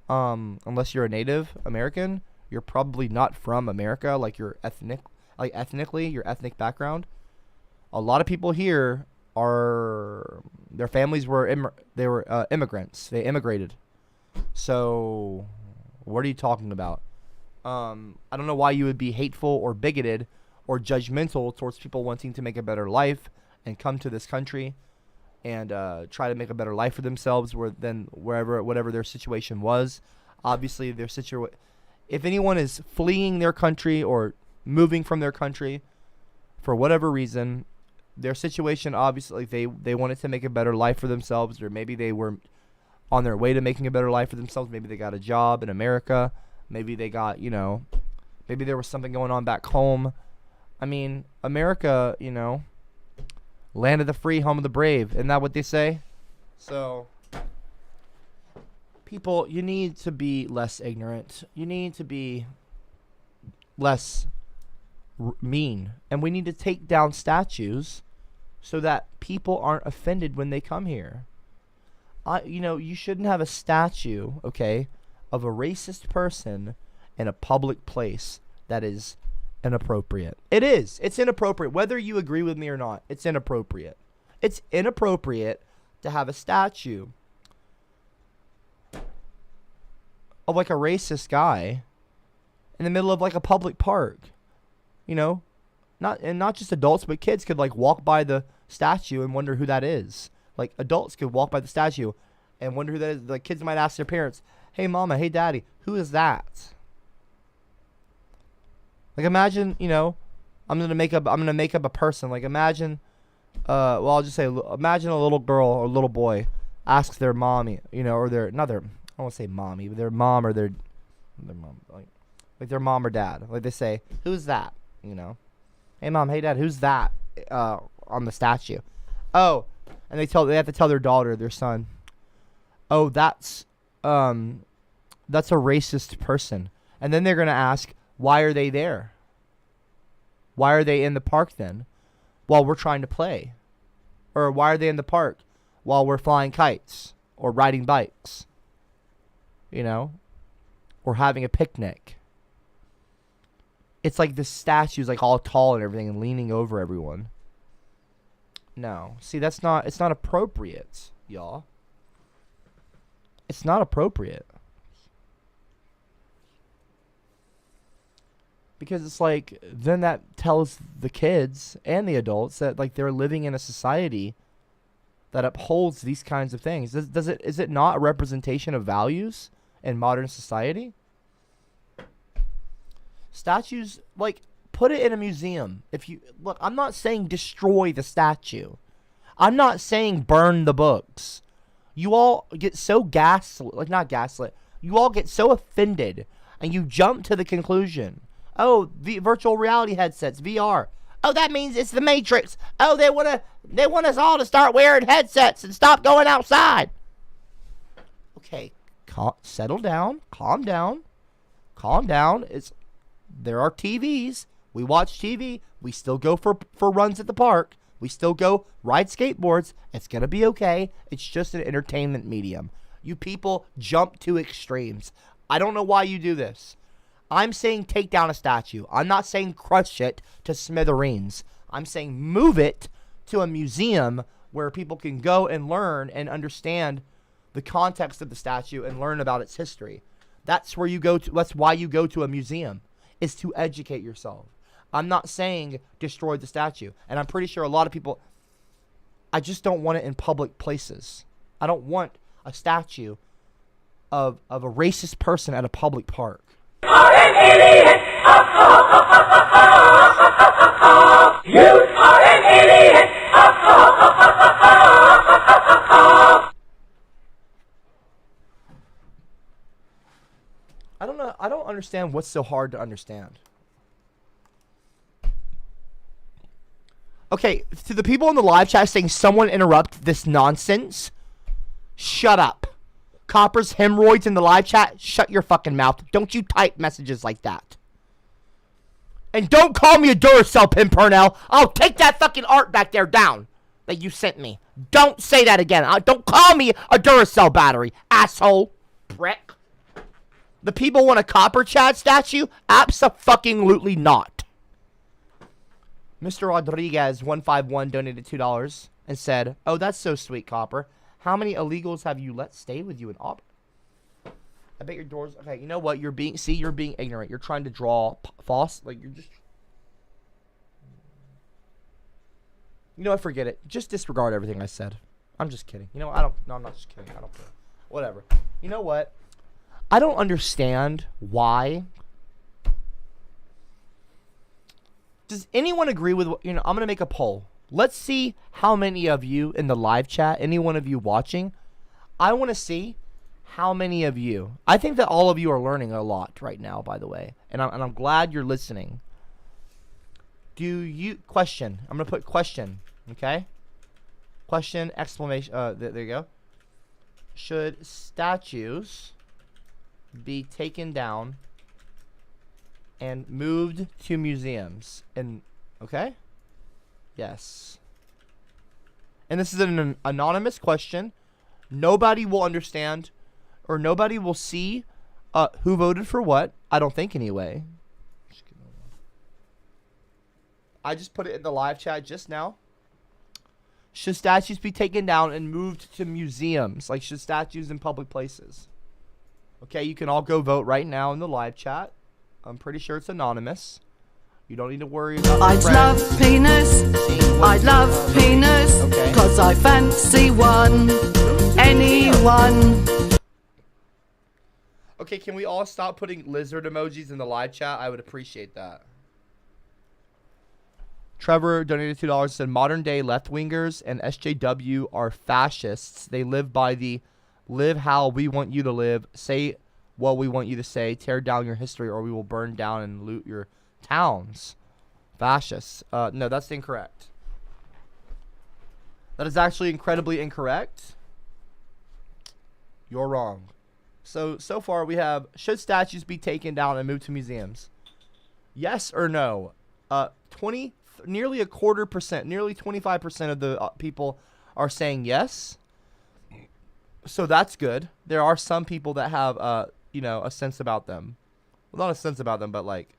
Speaker 4: Unless you're a Native American, you're probably not from America, like your ethnically, your ethnic background. A lot of people here their families were immigrants. They immigrated. So, what are you talking about? I don't know why you would be hateful or bigoted or judgmental towards people wanting to make a better life and come to this country and try to make a better life for themselves whatever their situation was. Obviously, if anyone is fleeing their country or moving from their country for whatever reason, their situation, obviously, they wanted to make a better life for themselves, or maybe they were on their way to making a better life for themselves. Maybe they got a job in America. Maybe they got, maybe there was something going on back home. I mean, America, land of the free, home of the brave. Isn't that what they say? So, people, you need to be less ignorant. You need to be less mean. And we need to take down statues so that people aren't offended when they come here. You shouldn't have a statue, okay, of a racist person in a public place that is inappropriate. It is. It's inappropriate. Whether you agree with me or not, it's inappropriate. It's inappropriate to have a statue of like a racist guy in the middle of like a public park. You know? Not just adults, but kids could like walk by the statue and wonder who that is. Like adults could walk by the statue and wonder who that is. The kids might ask their parents, "Hey mama, hey daddy, who is that?" Like imagine, you know, I'm gonna make up a person. Like imagine, well I'll just say, imagine a little girl or little boy asks their mommy, you know, or their not their, I don't want to say mommy, but their mom or their mom, like their mom or dad. Like they say, "Who's that?" You know, "Hey mom, hey dad, who's that?" On the statue. Oh, and they have to tell their daughter, their son, "Oh, that's a racist person." And then they're gonna ask, why are they there? Why are they in the park then while we're trying to play? Or why are they in the park while we're flying kites or riding bikes? You know? Or having a picnic. It's like the statue's like all tall and everything and leaning over everyone. No. See, it's not appropriate, y'all. It's not appropriate. Because it's like, then that tells the kids and the adults that like they're living in a society that upholds these kinds of things. Is it not a representation of values in modern society? Statues, like, put it in a museum. If you look, I'm not saying destroy the statue. I'm not saying burn the books. You all get so not gaslit. You all get so offended and you jump to the conclusion, oh, the virtual reality headsets, VR. Oh, that means it's the Matrix. Oh, they want us all to start wearing headsets and stop going outside. Okay, settle down, calm down. There are TVs. We watch TV. We still go for runs at the park. We still go ride skateboards. It's gonna be okay. It's just an entertainment medium. You people jump to extremes. I don't know why you do this. I'm saying take down a statue. I'm not saying crush it to smithereens. I'm saying move it to a museum where people can go and learn and understand the context of the statue and learn about its history. That's where you go to. That's why you go to a museum, is to educate yourself. I'm not saying destroy the statue. And I'm pretty sure a lot of people, I just don't want it in public places. I don't want a statue of a racist person at a public park.
Speaker 9: You are an idiot!
Speaker 4: I don't know. I don't understand what's so hard to understand. Okay, to the people in the live chat saying someone interrupt this nonsense, shut up. Copper's hemorrhoids in the live chat, shut your fucking mouth. Don't you type messages like that. And don't call me a Duracell, Pimpernel. I'll take that fucking art back there down that you sent me. Don't say that again. Don't call me a Duracell battery, asshole. Prick. The people want a Copper Chad statue? Abso-fucking-lutely not. Mr. Rodriguez 151 donated $2 and said, "Oh, that's so sweet, Copper. How many illegals have you let stay with you in Auburn?" I bet your doors. Okay, you know what? You're being ignorant. You're trying to draw false. Like, you're just. You know what? Forget it. Just disregard everything I said. I'm just kidding. You know what? No, I'm not just kidding. I don't care. Whatever. You know what? I don't understand why. Does anyone agree with what, I'm going to make a poll. Let's see how many of you in the live chat, any one of you watching, I want to see how many of you. I think that all of you are learning a lot right now, by the way. And I'm glad you're listening. Question. I'm going to put question, okay? Question, exclamation, there you go. Should statues be taken down and moved to museums? And, okay? Yes. And this is an anonymous question. Nobody will understand or nobody will see Who voted for what? I don't think anyway. I just put it in the live chat just now. Should statues be taken down and moved to museums? Like, should statues in public places? Okay, you can all go vote right now in the live chat. I'm pretty sure it's anonymous. You don't need to worry about
Speaker 5: I'd love penis. I'd love penis.
Speaker 4: Okay.
Speaker 5: Cause I fancy one. Anyone.
Speaker 4: Okay, can we all stop putting lizard emojis in the live chat? I would appreciate that. Trevor donated $2, said modern day left-wingers and SJW are fascists. They live by the live how we want you to live, say what we want you to say, tear down your history, or we will burn down and loot your towns. Fascists. No, that's incorrect. That is actually incredibly incorrect. You're wrong. So far we have, should statues be taken down and moved to museums? Yes or no? Nearly a quarter percent, nearly 25% of the people are saying yes. So that's good. There are some people that have, you know, a sense about them. Well, not a sense about them, but like.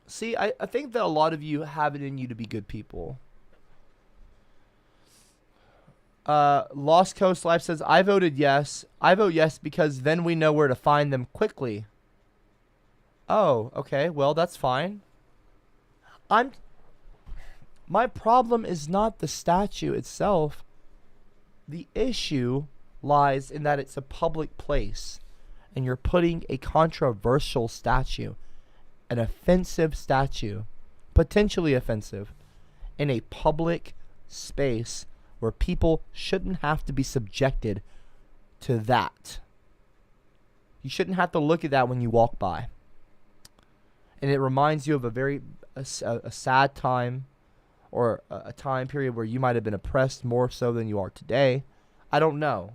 Speaker 4: See, I think that a lot of you have it in you to be good people. Lost Coast Life says, I voted yes. I vote yes because then we know where to find them quickly. Oh, okay. Well, that's fine. My problem is not the statue itself. The issue lies in that it's a public place and you're putting a controversial statue, an offensive statue, potentially offensive, in a public space where people shouldn't have to be subjected to that. You shouldn't have to look at that when you walk by. And it reminds you of a sad time, or a time period where you might have been oppressed more so than you are today. I don't know.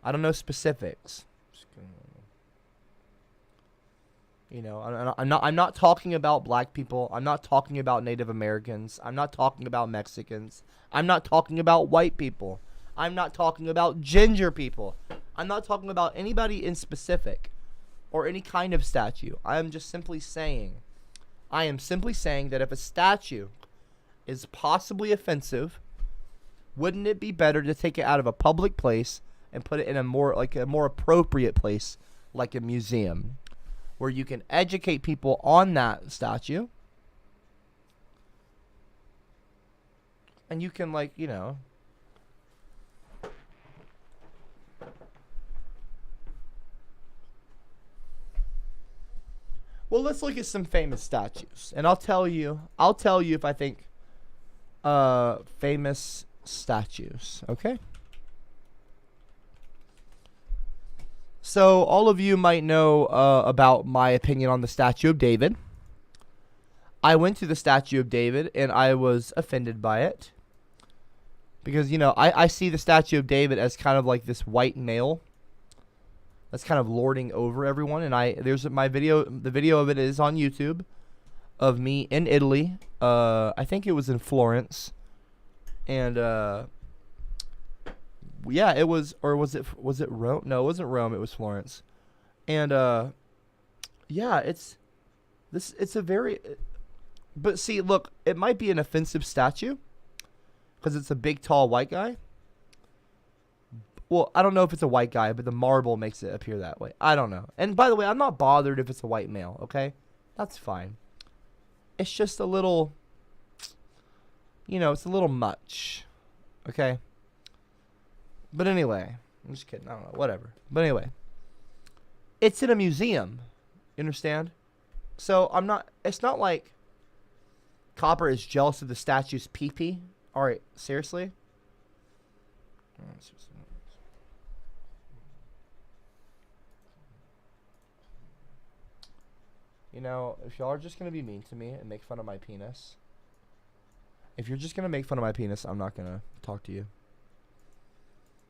Speaker 4: I don't know specifics. You know, I'm not talking about black people. I'm not talking about Native Americans. I'm not talking about Mexicans. I'm not talking about white people. I'm not talking about ginger people. I'm not talking about anybody in specific or any kind of statue. I am simply saying that if a statue is possibly offensive, wouldn't it be better to take it out of a public place and put it in a more appropriate place, like a museum, where you can educate people on that statue, and you can, like, you know, well, let's look at some famous statues, and I'll tell you if I think famous statues, okay? So all of you might know about my opinion on the Statue of David. I went to the Statue of David and I was offended by it. Because, you know, I see the Statue of David as kind of like this white male that's kind of lording over everyone. And there's my video, the video of it is on YouTube, of me in Italy. I think it was in Florence. And yeah, it was, or was it Rome? No, it wasn't Rome, it was Florence. And yeah, it's a very, but see, look, it might be an offensive statue because it's a big tall white guy. Well, I don't know if it's a white guy, but the marble makes it appear that way. I don't know. And by the way, I'm not bothered if it's a white male, okay? That's fine. It's just a little, you know, it's a little much, okay? But anyway, I'm just kidding. I don't know. Whatever. But anyway, it's in a museum. You understand? So it's not like Copper is jealous of the statue's pee-pee. All right. Seriously? You know, if y'all are just going to be mean to me and make fun of my penis, if you're just going to make fun of my penis, I'm not going to talk to you.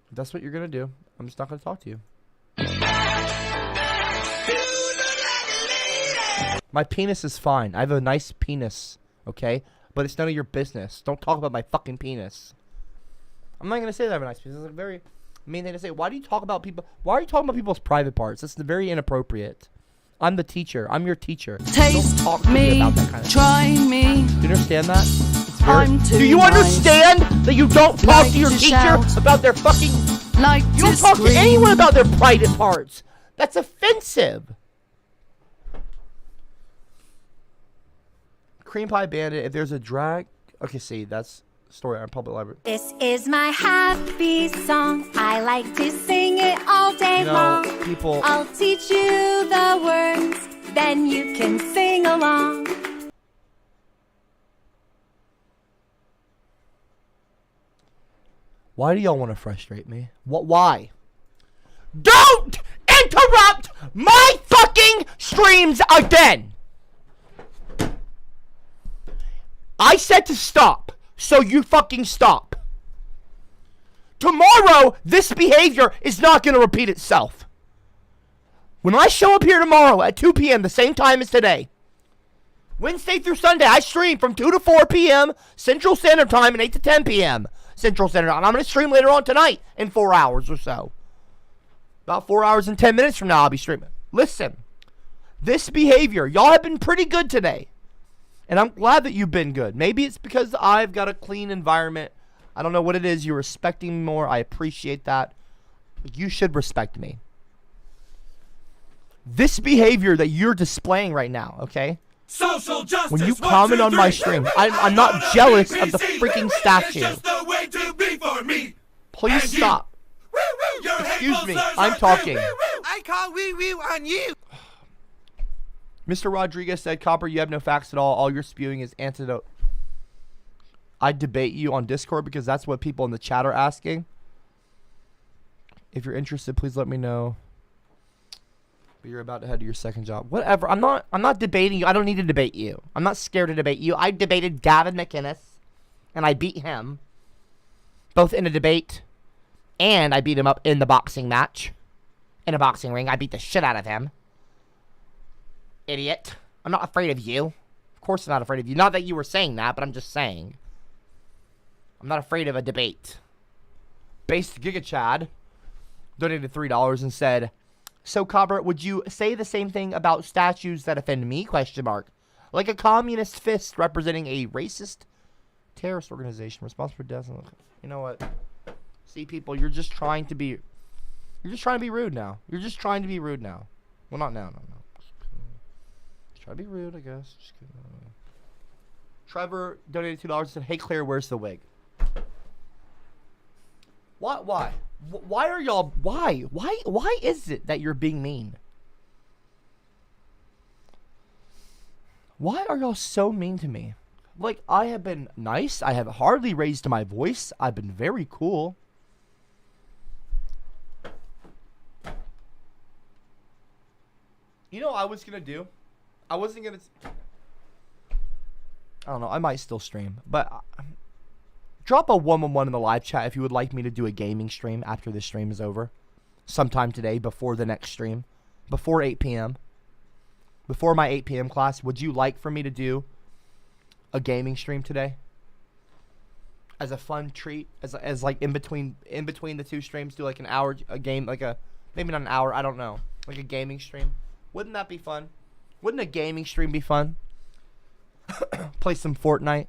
Speaker 4: If that's what you're going to do, I'm just not going to talk to you. My penis is fine. I have a nice penis, okay? But it's none of your business. Don't talk about my fucking penis. I'm not going to say that I have a nice penis. It's like Main thing to say. Why do you talk about people? Why are you talking about people's private parts? That's very inappropriate. I'm the teacher. I'm your teacher.
Speaker 5: Taste
Speaker 4: Don't talk to
Speaker 5: me,
Speaker 4: about that kind of
Speaker 5: try me.
Speaker 4: Do you understand that?
Speaker 5: I'm too
Speaker 4: Do you
Speaker 5: nice.
Speaker 4: understand that you don't talk
Speaker 5: Like
Speaker 4: to your
Speaker 5: to
Speaker 4: teacher
Speaker 5: shout.
Speaker 4: about their fucking...
Speaker 5: Like
Speaker 4: You don't talk to
Speaker 5: scream.
Speaker 4: anyone about their private parts. That's offensive. Cream Pie Bandit, if there's a drag... Okay, see, that's story on public library.
Speaker 7: This is my happy song. I like to sing it all day
Speaker 4: You know,
Speaker 7: long.
Speaker 4: people...
Speaker 7: I'll teach you the words, then you can sing along.
Speaker 4: Why do y'all want to frustrate me? What? Why? Don't interrupt my fucking streams again! I said to stop, so you fucking stop. Tomorrow, this behavior is not going to repeat itself. When I show up here tomorrow at 2 p.m., the same time as today, Wednesday through Sunday, I stream from 2 to 4 p.m. Central Standard Time and 8 to 10 p.m. Central Standard Time. I'm going to stream later on tonight in 4 hours or so. About 4 hours and 10 minutes from now, I'll be streaming. Listen, this behavior, y'all have been pretty good today. And I'm glad that you've been good. Maybe it's because I've got a clean environment. I don't know what it is. You're respecting me more. I appreciate that. You should respect me. This behavior that you're displaying right now, okay?
Speaker 11: Social justice.
Speaker 4: When you
Speaker 11: 1,
Speaker 4: comment
Speaker 11: 2,
Speaker 4: on my
Speaker 11: 3.
Speaker 4: stream, I'm not jealous of the
Speaker 11: ABC.
Speaker 4: freaking
Speaker 11: It's
Speaker 4: statue.
Speaker 11: just the way to be for me.
Speaker 4: Please
Speaker 11: And you.
Speaker 4: stop.
Speaker 11: Woo, woo. Your
Speaker 4: Excuse
Speaker 11: hateful
Speaker 4: me,
Speaker 11: slurs
Speaker 4: I'm
Speaker 11: are
Speaker 4: talking.
Speaker 11: true. Woo, woo. I call wee wee on you.
Speaker 4: Mr. Rodriguez said, Copper, you have no facts at all. All you're spewing is antidote. I debate you on Discord because that's what people in the chat are asking. If you're interested, please let me know. But you're about to head to your second job. Whatever. I'm not debating you. I don't need to debate you. I'm not scared to debate you. I debated Gavin McInnes, and I beat him. Both in a debate, and I beat him up in the boxing match. In a boxing ring. I beat the shit out of him. Idiot. I'm not afraid of you. Of course I'm not afraid of you. Not that you were saying that, but I'm just saying. I'm not afraid of a debate. Based Giga Chad donated $3 and said, so Copper, would you say the same thing about statues that offend me? Question mark. Like a communist fist representing a racist terrorist organization responsible for deaths. You know what? See, people, you're just trying to be rude now. You're just trying to be rude now. Well, not now, no. Try to be rude, I guess. Just kidding. Trevor donated $2 and said, hey, Claire, where's the wig? What? Why? Why are y'all... Why? Why is it that you're being mean? Why are y'all so mean to me? Like, I have been nice. I have hardly raised my voice. I've been very cool. You know what I was going to do? I wasn't going to... I don't know. I might still stream. But drop a 1-on-1 in the live chat if you would like me to do a gaming stream after this stream is over. Sometime today before the next stream. Before 8 p.m. Before my 8 p.m. class. Would you like for me to do a gaming stream today? As a fun treat. As like in between the two streams. Do like an hour a game. Like a... Maybe not an hour. I don't know. Like a gaming stream. Wouldn't that be fun? Wouldn't a gaming stream be fun? Play some Fortnite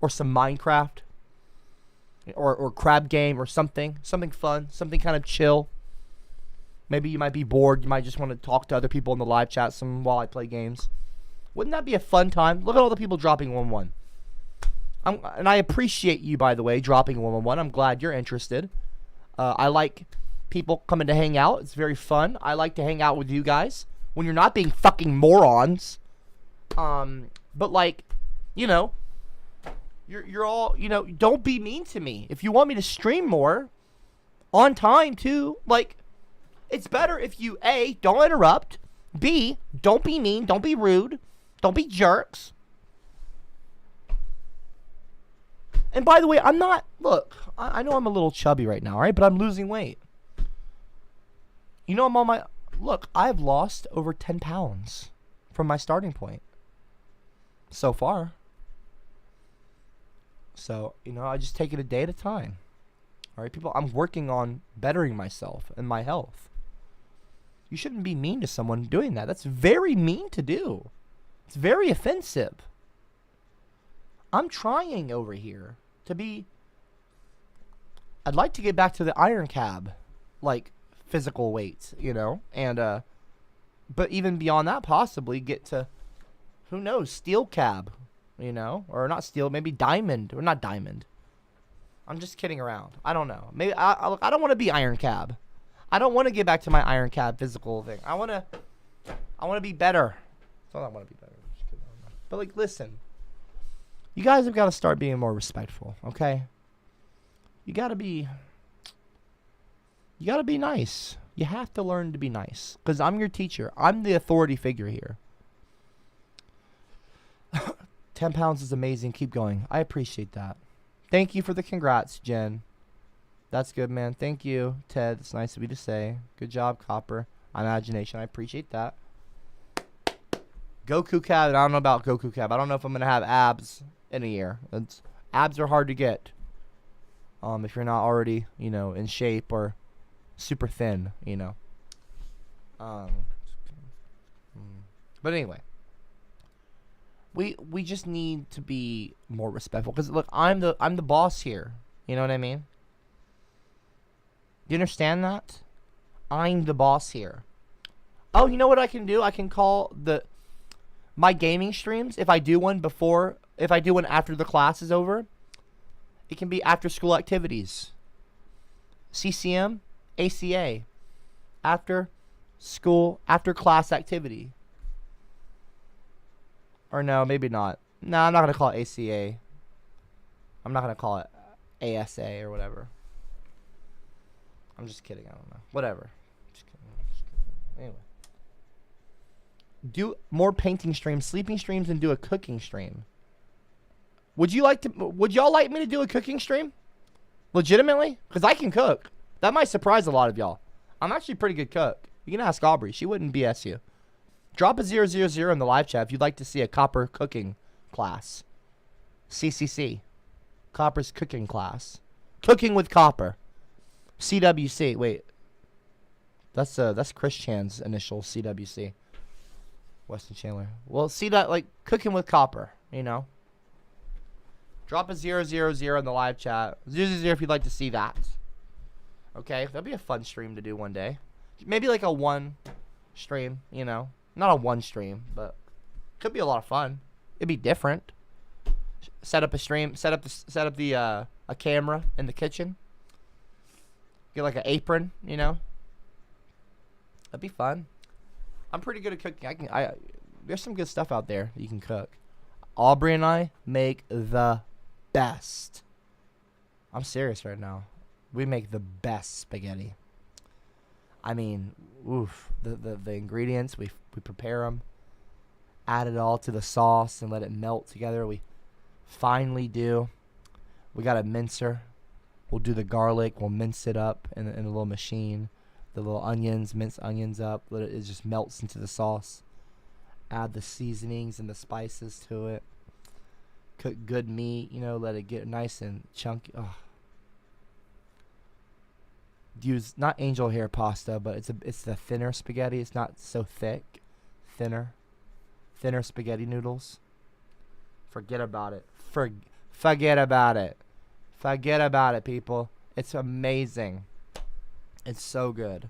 Speaker 4: or some Minecraft or crab game or something fun, something kind of chill. Maybe you might be bored. You might just want to talk to other people in the live chat some while I play games. Wouldn't that be a fun time? Look at all the people dropping 1-1. And I appreciate you, by the way, dropping 1-1. I'm glad you're interested. I like people coming to hang out. It's very fun. I like to hang out with you guys when you're not being fucking morons. But like, you know, you're all, you know, don't be mean to me. If you want me to stream more on time too, like, it's better if you A, don't interrupt, B, don't be mean, don't be rude, don't be jerks. And by the way, I'm not, look, I know I'm a little chubby right now, right? But I'm losing weight. You know, I'm on my, look, I've lost over 10 pounds from my starting point so far. So, you know, I just take it a day at a time. All right, people, I'm working on bettering myself and my health. You shouldn't be mean to someone doing that. That's very mean to do. It's very offensive. I'm trying over here to be... I'd like to get back to the iron cab, like, physical weights, you know? And, but even beyond that, possibly get to, who knows, steel cab, you know? Or not steel, maybe diamond, or not diamond. I'm just kidding around. I don't know. Maybe I don't want to be iron cab. I don't want to get back to my iron cab physical thing. I want to be better. That's all I want to be better. Just kidding. But like, listen, you guys have got to start being more respectful, okay? You got to be nice. You have to learn to be nice, because I'm your teacher. I'm the authority figure here. 10 pounds is amazing. Keep going. I appreciate that. Thank you for the congrats, Jen. That's good, man. Thank you, Ted. It's nice of you to say. Good job, Copper. Imagination. I appreciate that. Goku Cab. I don't know about Goku Cab. I don't know if I'm going to have abs in a year. Abs are hard to get. If you're not already, you know, in shape or super thin, you know. But anyway. We just need to be more respectful, because look, I'm the boss here. You know what I mean? Do you understand that? I'm the boss here. Oh, you know what I can do? I can call my gaming streams, if I do one after the class is over, it can be after school activities. CCM, ACA, after class activity. Or no, maybe not. No, I'm not going to call it ACA. I'm not going to call it ASA or whatever. I'm just kidding. I don't know. Whatever. Just kidding. Anyway. Do more painting streams, sleeping streams, and do a cooking stream. Would y'all like me to do a cooking stream? Legitimately? Because I can cook. That might surprise a lot of y'all. I'm actually a pretty good cook. You can ask Aubrey. She wouldn't BS you. Drop a 000 in the live chat if you'd like to see a Copper cooking class. CCC. Copper's cooking class. Cooking with Copper. CWC. Wait. That's Chris Chan's initial, CWC. Weston Chandler. Well, see that, like, cooking with Copper, you know? Drop a 000 in the live chat. 000 if you'd like to see that. Okay? That'd be a fun stream to do one day. Maybe like a one stream, you know? Not a one stream, but could be a lot of fun. It'd be different. Set up a stream. Set up a camera in the kitchen. Get like an apron, you know. That'd be fun. I'm pretty good at cooking. There's some good stuff out there that you can cook. Aubrey and I make the best. I'm serious right now. We make the best spaghetti. I mean, oof. The ingredients, we prepare them, add it all to the sauce, and let it melt together. We finally do. We got a mincer. We'll do the garlic. We'll mince it up in a little machine. The little onions, mince onions up. Let it just melts into the sauce. Add the seasonings and the spices to it. Cook good meat, you know, let it get nice and chunky. Oh. Use not angel hair pasta, but it's the thinner spaghetti. It's not so thick. Thinner spaghetti noodles. Forget about it. Forget about it. Forget about it, people. It's amazing. It's so good.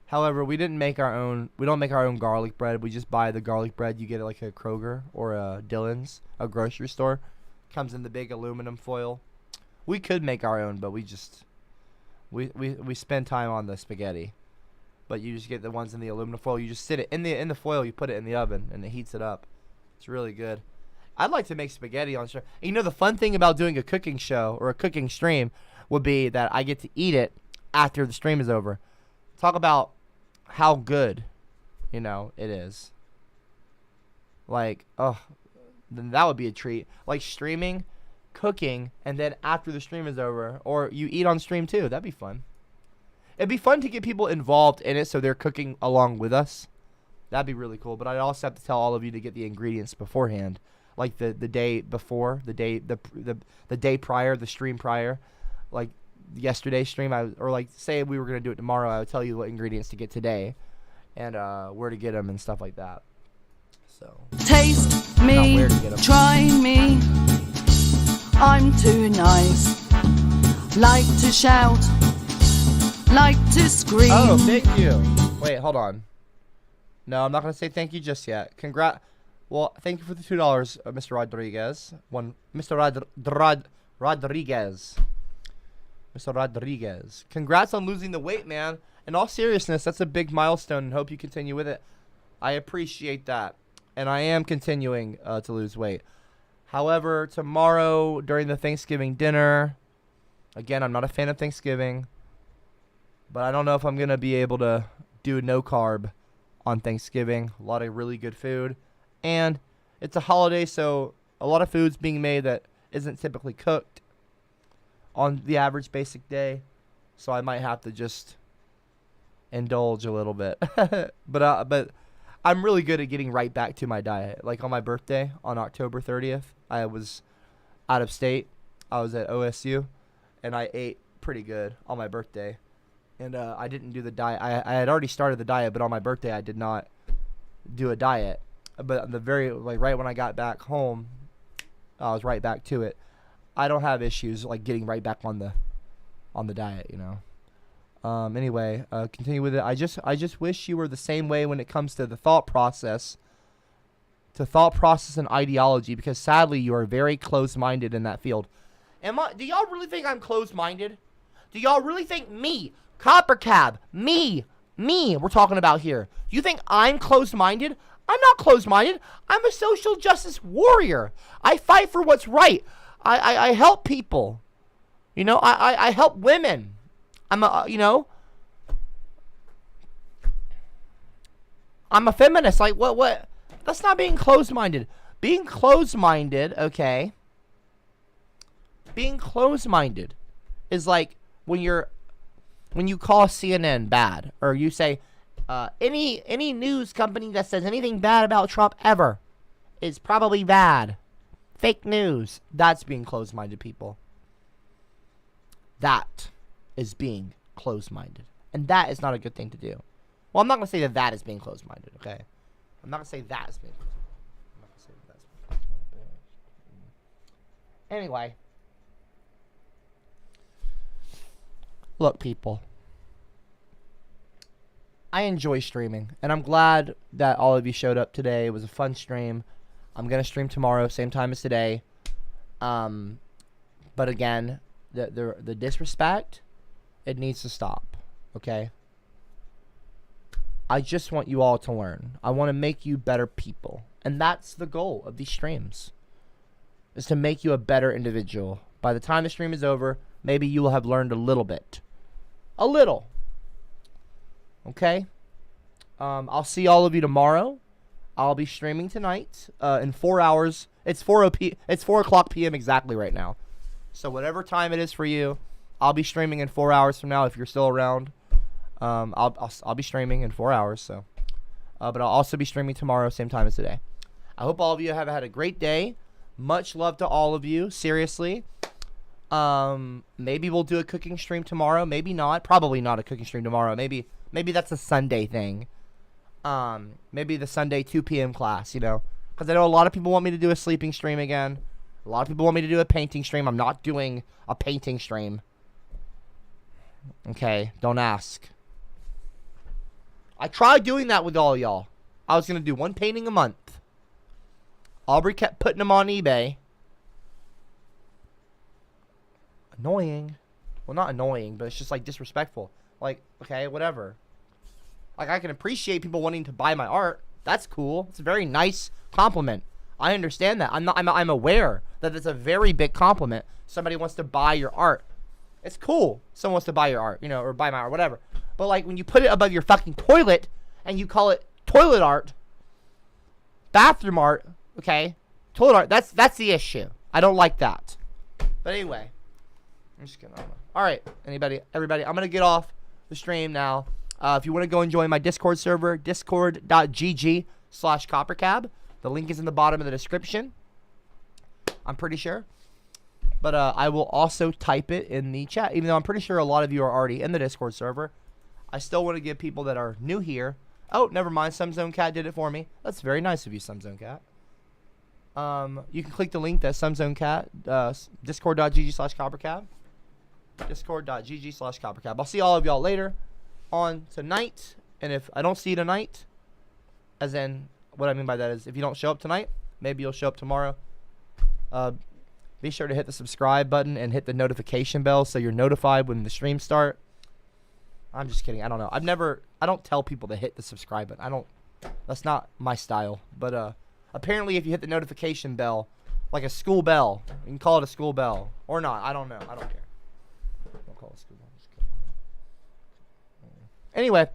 Speaker 4: However, we didn't make our own. We don't make our own garlic bread. We just buy the garlic bread. You get it like a Kroger or a Dillon's, a grocery store. Comes in the big aluminum foil. We could make our own, but we spend time on the spaghetti. But you just get the ones in the aluminum foil. You just sit it in the foil. You put it in the oven and it heats it up. It's really good. I'd like to make spaghetti on stream. You know, the fun thing about doing a cooking show or a cooking stream would be that I get to eat it after the stream is over. Talk about how good, you know, it is. Like, oh, then that would be a treat. Like streaming, cooking, and then after the stream is over, or you eat on stream too. That'd be fun. It'd be fun to get people involved in it so they're cooking along with us. That'd be really cool. But I'd also have to tell all of you to get the ingredients beforehand. Like the day before, the day prior, the stream prior. Like, yesterday's stream, or like say we were gonna do it tomorrow, I would tell you what ingredients to get today, and where to get them and stuff like that. So
Speaker 5: taste me, try me. I'm too nice. Like to shout, like to scream.
Speaker 4: Oh, thank you. Wait, hold on. No, I'm not gonna say thank you just yet. Well, thank you for the $2, Mr. Rodriguez. Mr. Rodriguez. Mr. Rodriguez. Congrats on losing the weight, man. In all seriousness, that's a big milestone, and hope you continue with it. I appreciate that, and I am continuing to lose weight. However, tomorrow during the Thanksgiving dinner, again, I'm not a fan of Thanksgiving, but I don't know if I'm gonna be able to do no carb on Thanksgiving. A lot of really good food. And it's a holiday, so a lot of food's being made that isn't typically cooked on the average basic day. So I might have to just indulge a little bit. But I'm really good at getting right back to my diet. Like on my birthday, on October 30th, I was out of state. I was at OSU, and I ate pretty good on my birthday. And I didn't do the diet. I had already started the diet, but on my birthday, I did not do a diet. But right when I got back home, I was right back to it. I don't have issues like getting right back on the diet, you know. Anyway, continue with it. I just wish you were the same way when it comes to the thought process and ideology, because sadly you are very closed-minded in that field. Do y'all really think I'm closed-minded? Do y'all really think me, CopperCab, me, we're talking about here? You think I'm closed-minded? I'm not closed-minded. I'm a social justice warrior. I fight for what's right. I help people. You know, I help women. I'm a feminist. Like, what? That's not being closed-minded. Being closed-minded, okay? Being closed-minded is like when you call CNN bad, or you say, any news company that says anything bad about Trump ever is probably bad. Fake news. That's being closed-minded, people. That is being closed-minded. And that is not a good thing to do. Well, I'm not going to say that is being closed-minded, okay? I'm not going to say that is being closed-minded. I'm not going to say that's being closed-minded. Anyway. Look, people. I enjoy streaming, and I'm glad that all of you showed up today. It was a fun stream. I'm going to stream tomorrow, same time as today. But again, the disrespect, it needs to stop, okay? I just want you all to learn. I want to make you better people, and that's the goal of these streams, is to make you a better individual. By the time the stream is over, maybe you will have learned a little bit. A little. Okay? I'll see all of you tomorrow. I'll be streaming tonight in 4 hours. It's 4 o'clock p.m. exactly right now. So whatever time it is for you, I'll be streaming in 4 hours from now if you're still around. I'll be streaming in 4 hours. So, but I'll also be streaming tomorrow, same time as today. I hope all of you have had a great day. Much love to all of you. Seriously. Maybe we'll do a cooking stream tomorrow. Maybe not. Probably not a cooking stream tomorrow. Maybe that's a Sunday thing. Maybe the Sunday 2 p.m. class, you know. Because I know a lot of people want me to do a sleeping stream again. A lot of people want me to do a painting stream. I'm not doing a painting stream. Okay, don't ask. I tried doing that with all y'all. I was going to do one painting a month. Aubrey kept putting them on eBay. Annoying. Well, not annoying, but it's just like disrespectful. Like, okay, whatever. Like, I can appreciate people wanting to buy my art. That's cool. It's a very nice compliment. I understand that. I'm aware that it's a very big compliment. Somebody wants to buy your art. It's cool. Someone wants to buy your art, you know, or buy my art, whatever. But like when you put it above your fucking toilet and you call it toilet art, bathroom art, okay, toilet art, that's the issue. I don't like that. But anyway, I'm just gonna. All right, everybody, I'm gonna get off the stream now. If you want to go and join my Discord server, discord.gg/CopperCab. The link is in the bottom of the description. I'm pretty sure. But I will also type it in the chat, even though I'm pretty sure a lot of you are already in the Discord server. I still want to give people that are new here. Oh, never mind. Sumzone Cat did it for me. That's very nice of you, Sumzone Cat. You can click the link that Sumzone Cat, discord.gg/CopperCab. Discord.gg/CopperCab. I'll see all of y'all later on tonight. And if I don't see you tonight, as in, what I mean by that is if you don't show up tonight, maybe you'll show up tomorrow. Be sure to hit the subscribe button and hit the notification bell so you're notified when the streams start. I'm just kidding. I don't know. I don't tell people to hit the subscribe button. That's not my style. But apparently if you hit the notification bell, like a school bell, you can call it a school bell. Or not. I don't know. I don't care. Don't call it a school bell. Anyway,